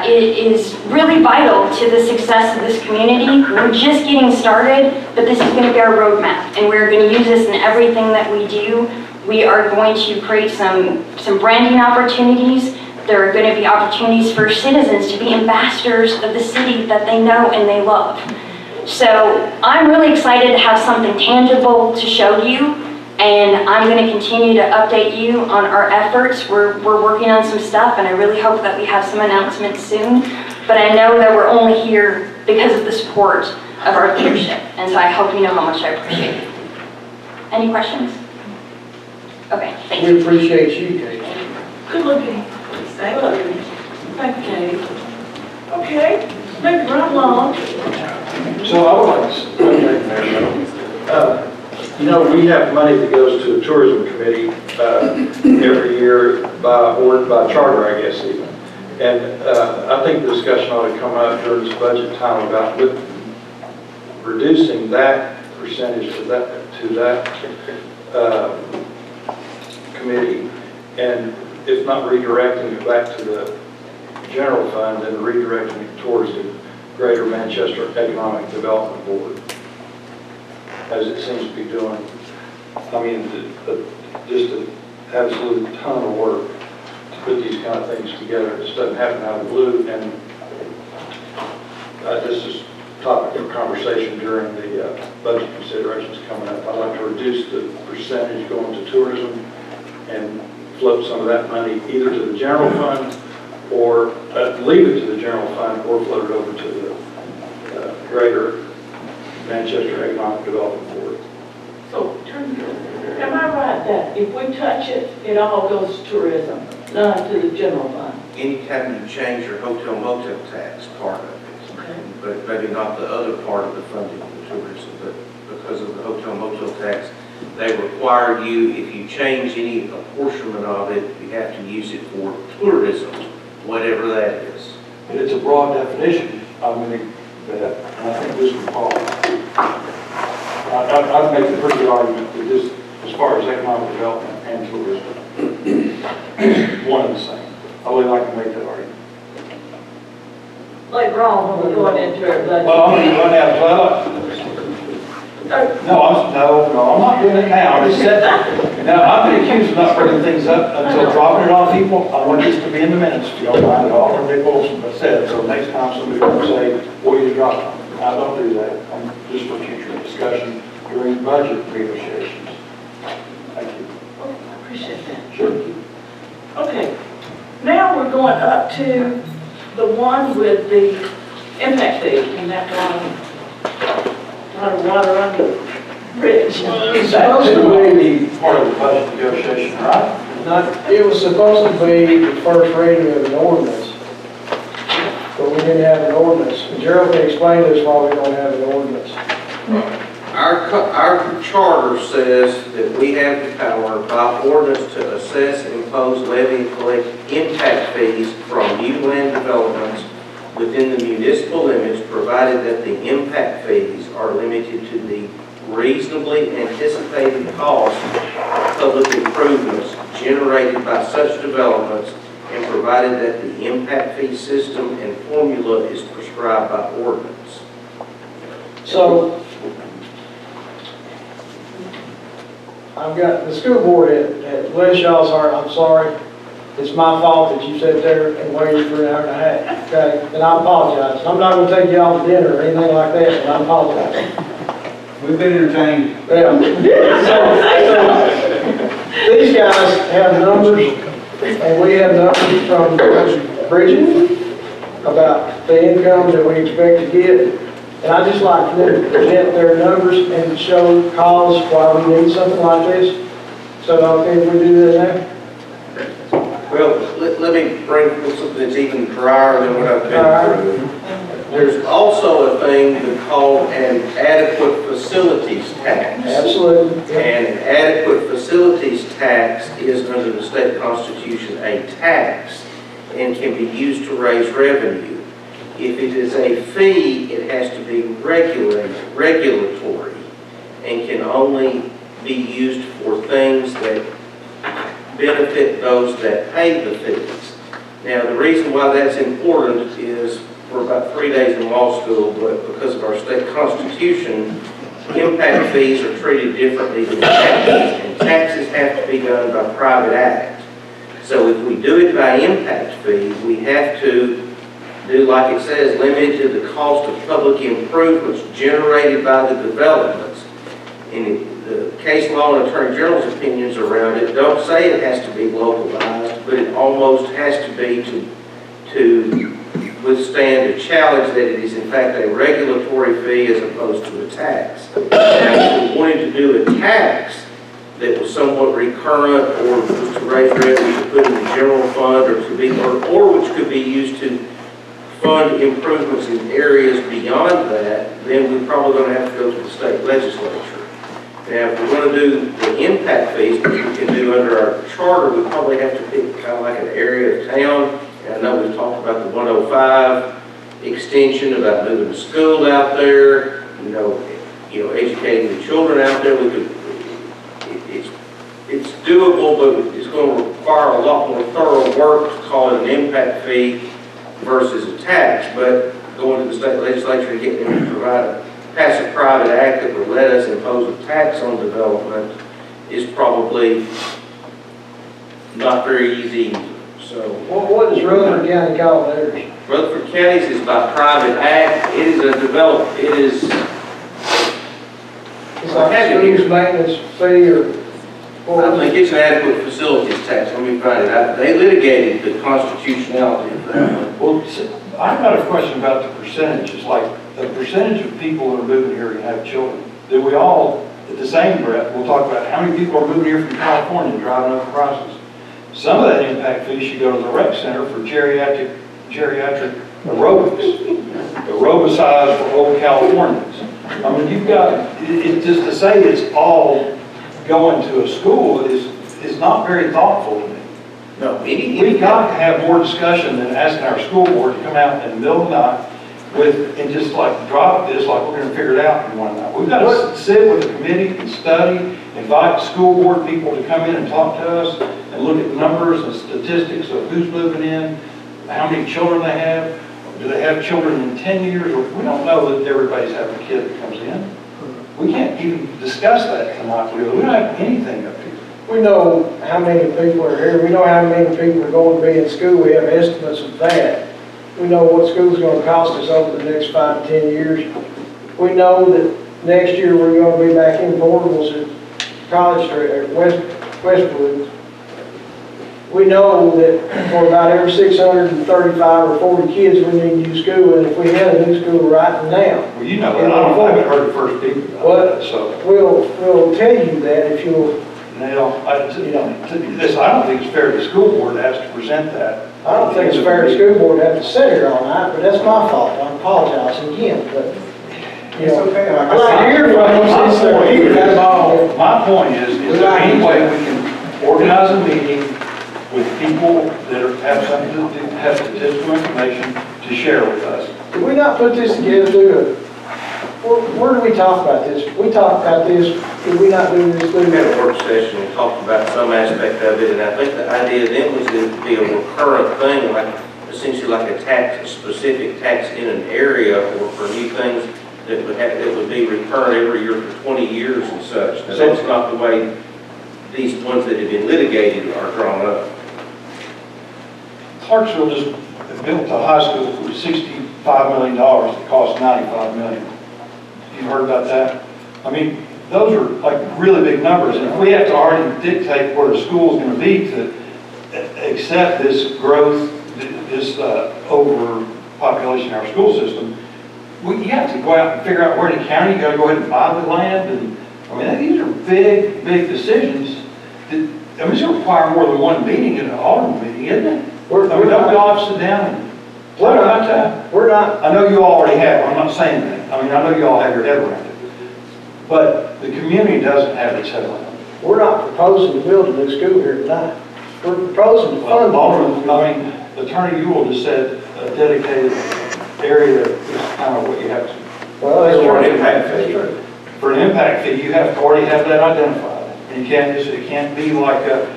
is really vital to the success of this community. We're just getting started, but this is going to be our roadmap, and we're going to use this in everything that we do. We are going to create some branding opportunities. There are going to be opportunities for citizens to be ambassadors of the city that they know and they love. So I'm really excited to have something tangible to show you, and I'm going to continue to update you on our efforts. We're working on some stuff, and I really hope that we have some announcements soon. But I know that we're only here because of the support of our leadership, and so I hope you know how much I appreciate it. Any questions? Okay, thank you. We appreciate you, Kate. Good looking. Thank you. Thank you, Katie. Okay, moving right along. So I would like to, you know, we have money that goes to the tourism committee every year by charter, I guess even. And I think the discussion ought to come up during this budget time about reducing that percentage to that committee, and if not redirecting it back to the general fund, then redirecting it towards the Greater Manchester Economic Development Board, as it seems to be doing. I mean, just an absolute ton of work to put these kind of things together. This doesn't happen out of the blue, and this is topic of conversation during the budget considerations coming up. I'd like to reduce the percentage going to tourism and flip some of that money either to the general fund, or leave it to the general fund, or float it over to the Greater Manchester Economic Development Board. So, am I right that if we touch it, it all goes to tourism, none to the general fund? Anytime you change your hotel motel tax part of it, Okay. but maybe not the other part of the funding of the tourism, but because of the hotel motel tax, they require you, if you change any apportionment of it, you have to use it for tourism, whatever that is. And it's a broad definition. I mean, I think this would fall. I'd make a pretty good argument that this, as far as economic development and tourism, one and the same. I would like to make that argument. Later on, when we're going into our budget. Well, I'm going to run out of No, I'm not doing it now. I've been accused of not bringing things up until dropping it on people. I want this to be in the minutes, if you don't mind at all, or Nick Wilson said, so next time somebody will say, well, you dropped it. I don't do that. I'm just for future discussion during budget negotiations. Thank you. I appreciate that. Sure. Okay, now we're going up to the one with the impact fee, and that lot of water on the bridge. That should be part of the budget negotiation, right? It was supposed to be the first reading of an ordinance, but we didn't have an ordinance. Gerald can explain this why we don't have an ordinance. Our charter says that we have the power by ordinance to assess, impose, levy, and collect impact fees from new land developments within the municipal limits, provided that the impact fees are limited to the reasonably anticipated cost of public improvements generated by such developments, and provided that the impact fee system and formula is prescribed by ordinance. So, I've got the school board at bless y'all's heart, I'm sorry. It's my fault that you sat there and waited for an hour and a half, okay? And I apologize. I'm not gonna take you out to dinner or anything like that, but I apologize. We've been entertained. Yeah. So, these guys have numbers, and we have numbers from Bridget about the income that we expect to get. And I just like for them to present their numbers and show cause why we need something like this. So, okay, if we do that now? Well, let me bring something that's even drier than what I've been through. There's also a thing called an adequate facilities tax. Absolutely. And an adequate facilities tax is under the state constitution a tax and can be used to raise revenue. If it is a fee, it has to be regulatory and can only be used for things that benefit those that pay the fees. Now, the reason why that's important is we're about 3 days in law school, but because of our state constitution, impact fees are treated differently than taxes, and taxes have to be done by private act. So if we do it by impact fee, we have to do, like it says, limited to the cost of public improvements generated by the developments. And the case law and Attorney General's opinions around it don't say it has to be localized, but it almost has to be to withstand a challenge that it is in fact a regulatory fee as opposed to a tax. Now, if we wanted to do a tax that was somewhat recurrent or was to raise revenue to put in the general fund or which could be used to fund improvements in areas beyond that, then we're probably going to have to go to the state legislature. Now, if we're going to do the impact fees, which we can do under our charter, we probably have to pick kind of like an area of town. And I know we've talked about the 105 extension, about moving the school out there, you know, educating the children out there. It's doable, but it's going to require a lot more thorough work to call it an impact fee versus a tax. But going to the state legislature and getting them to pass a private act that would let us impose a tax on development is probably not very easy. So, what does Rutherford County call theirs? Rutherford County's is by private act. It is a development. It is. It's like a schools maintenance fee or. I think it's an adequate facilities tax. Let me find it out. They litigated the constitutionality of that. Well, I've got a question about the percentages, like the percentage of people that are moving here and have children. Do we all, at the same breath, we'll talk about how many people are moving here from California driving up the prices. Some of that impact fee should go to the rec center for geriatric aerobics, aerobicize for old Californians. I mean, you've got, just to say it's all going to a school is not very thoughtful to me. No, We've got to have more discussion than asking our school board to come out in the middle of the night and just like drop this like we're going to figure it out in one night. We've got to sit with the committee and study, invite school board people to come in and talk to us and look at numbers and statistics of who's moving in, how many children they have, do they have children in 10 years? We don't know that everybody's having a kid that comes in. We can't even discuss that tonight, really. We don't have anything up here. We know how many people are here. We know how many people are going to be in school. We have estimates of that. We know what school's going to cost us over the next 5 to 10 years. We know that next year we're going to be back in portables at College Street, or Westwood. We know that for about every 635 or 40 kids we need new school, and if we had a new school right now. Well, you know that. I haven't heard the first people about that, so. We'll tell you that if you'll. Now, I don't think it's fair to the school board to have to present that. I don't think it's fair to the school board to have to sit here all night, but that's my fault. I apologize again, but. It's okay. I like to hear from them since they're here. My point is there any way we can organize a meeting with people that have something to do, have statistical information to share with us? Did we not put this together? Where do we talk about this? We talked about this. Did we not do this? We had a work session and talked about some aspect of it, and I think the idea then was that it would be a recurrent thing, like essentially like a specific tax in an area, or for new things that would be recurrent every year for 20 years and such. Now, that's not the way these ones that have been litigated are drawn up. Clarksville just built a high school for $65 million that cost $95 million. You heard about that? I mean, those are like really big numbers, and if we have to already dictate where the school's gonna be to accept this growth, this overpopulation in our school system, you have to go out and figure out where in the county you gotta go ahead and buy the land, and, I mean, these are big, big decisions. I mean, it's gonna require more than one meeting in an Alderman meeting, isn't it? I mean, don't we all have to sit down and talk about that? We're not, I know you already have, I'm not saying that. I mean, I know you all have your head around it. But the community doesn't have its head around it. we're not proposing to build a new school here tonight. We're proposing to fund. Alderman, I mean, Attorney Ewell just said a dedicated area is kind of what you have to. Well, that's For an true. impact fee. For an impact fee, you have to already have that identified. And you can't just, it can't be like a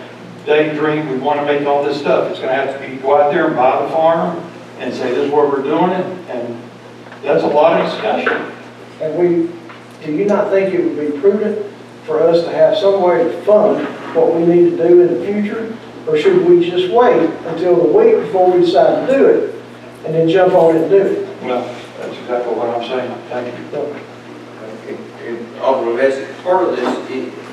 daydream, we want to make all this stuff. It's going to have to be, go out there and buy the farm and say, this is where we're doing it. And that's a lot of discussion. And do you not think it would be prudent for us to have some way to fund what we need to do in the future? Or should we just wait until the week before we decide to do it and then jump on it and do it? Well, that's exactly what I'm saying. Thank you. Alderman Messick, part of this,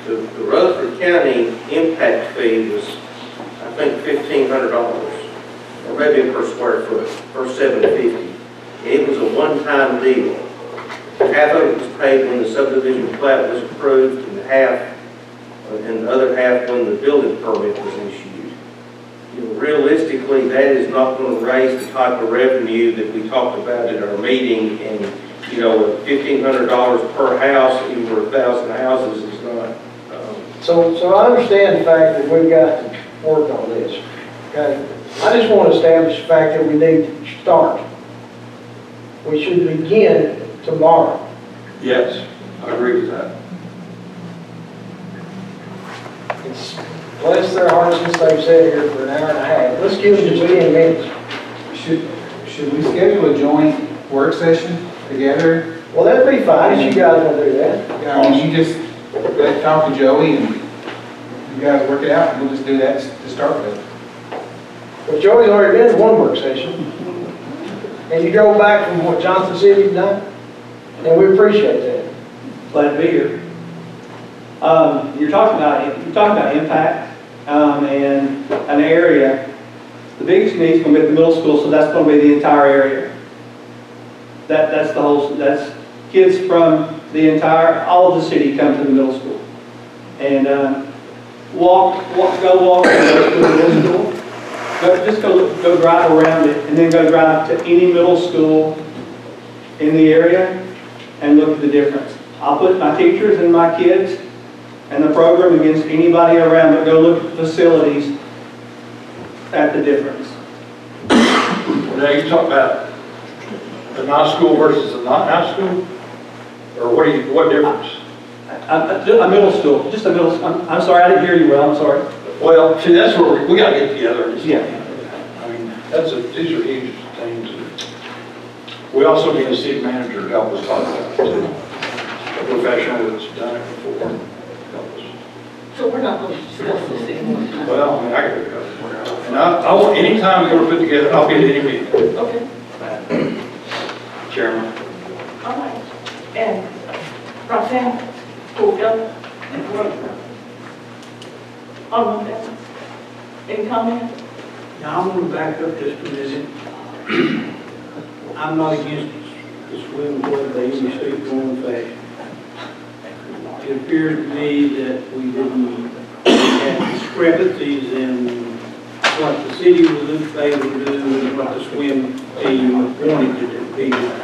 the Rutherford County impact fee was, I think, $1,500, or maybe per square foot, or $750. It was a one-time deal. Half of it was paid when the subdivision plat was approved, and the other half when the building permit was issued. You know, realistically, that is not going to raise the type of revenue that we talked about at our meeting, and you know, $1,500 per house, even for 1,000 houses, is not. So I understand the fact that we've got to work on this, okay? I just want to establish the fact that we need to start. We should begin tomorrow. Yes, I agree with that. It's, bless their hearts since they've sat here for an hour and a half. Let's give them 10 minutes. Should we schedule a joint work session together? Well, that'd be fine if you guys want to do that. I mean, you just talk to Joey and you guys work it out, and we'll just do that to start with. But Joey's already been to one work session. And you drove back from what Johnson City had done, and we appreciate that. Glad to be here. You're talking about impact and an area. The biggest need is going to be at the middle school, so that's going to be the entire area. That's the whole. That's kids from all of the city come to the middle school, and go walk to the middle school. Just go drive around it, and then go drive to any middle school in the area and look at the difference. I'll put my teachers and my kids and the program against anybody around, but go look at the facilities at the difference. Now you talk about the nice school versus the not nice school, or what difference? A middle school, just a middle. I'm sorry, I didn't hear you well. I'm sorry. Well, see, that's where we got to get together. Yeah. I mean, these are huge things. We also need a city manager to help us talk about it too. A professional that's done it before. Help us. So we're not going to discuss this anymore tonight? Well, I mean, I can do that. And I want, anytime we're going to put together, I'll be at any meeting. Okay. Chairman. All right. And Roxanne, we'll go and work. Alderman Bennett, any comment? Now, I'm going to back up just a minute. I'm not against the swim club, they usually stay going fast. It appears to me that we didn't have discrepancies in what the city was in favor of doing and what the swim team wanted to be doing.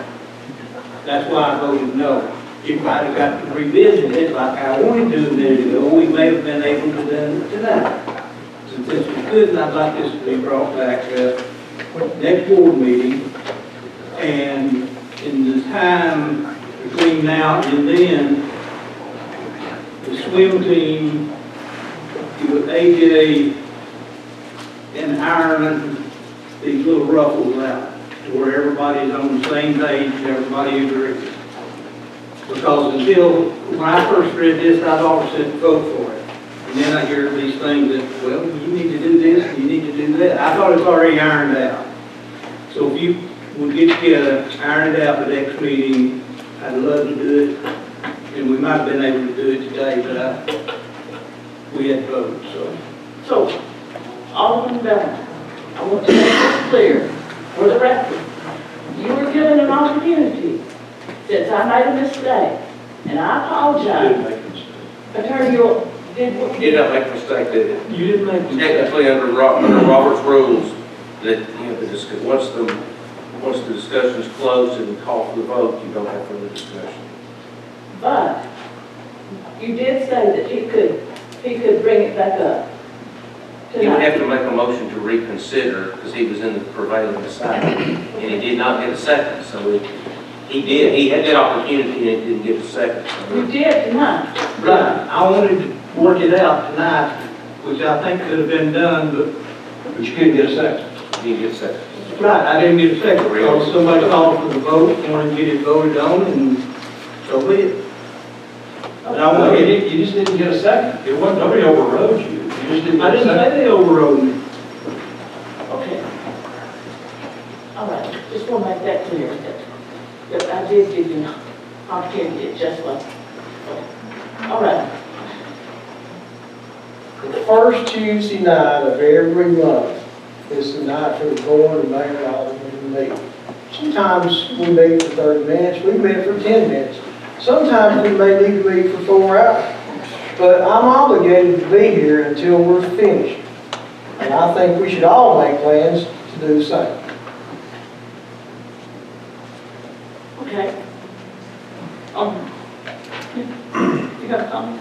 That's why I voted no. If I'd have got to revisit it like I wanted to a minute ago, we may have been able to do it tonight. Since we couldn't, I'd like this to be brought back next board meeting. And in the time between now and then, the swim team with AJ and ironing these little ruffles out to where everybody's on the same page, everybody agrees. Because until, when I first read this, I'd always said vote for it. And then I hear these things that, well, you need to do this, you need to do that. I thought it's already ironed out. So if you would get together, iron it out the next meeting, I'd love to do it. and we might have been able to do it today, but we had voted, so. So, Alderman Bell, I want to make this clear for the record. You were given an opportunity since I made a mistake, and I You apologize. didn't make a mistake. Attorney, you did what You did not make a mistake, did you? You didn't make a mistake. Technically, under Robert's rules, that, you know, once the discussion is closed and call for the vote, you don't have further discussion. But you did say that he could bring it back up He would have tonight. to make a motion to reconsider, because he was in the prevailing side, and he did not get a second, so he had that opportunity and he didn't get a second. So You did tonight. Right, I wanted to work it out tonight, which I think could have been done, But you couldn't get a second. he didn't get a second. right, I didn't get a second, because somebody called for the vote, wanted to get it voted on, and so be it. But I want to get it, You just didn't get a second. It wasn't, nobody overrode you. You just didn't I get a didn't second. say they overrode me. Okay. All right, just want to make that clear, that I did give you an opportunity, just like, all right. The first Tuesday night of every month is the night for the board and mayor and aldermen to meet. Sometimes we meet for 30 minutes, we meet for 10 minutes. Sometimes we may need to meet for 4 hours. But I'm obligated to be here until we're finished. And I think we should all make plans to do the same. Okay. You got a comment?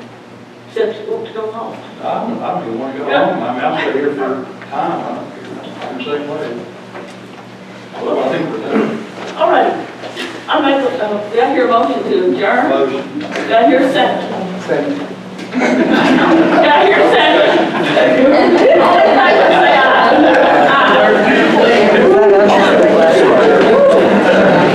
Except you want to go home. I don't even want to go home. I mean, I'm still here for time. I don't care. I'm the same way. Well, I think we're done. All right. I make, did I hear a motion to adjourn? Motion. Did I hear a second? Second. Did I hear a second? All in favor, say aye. Aye.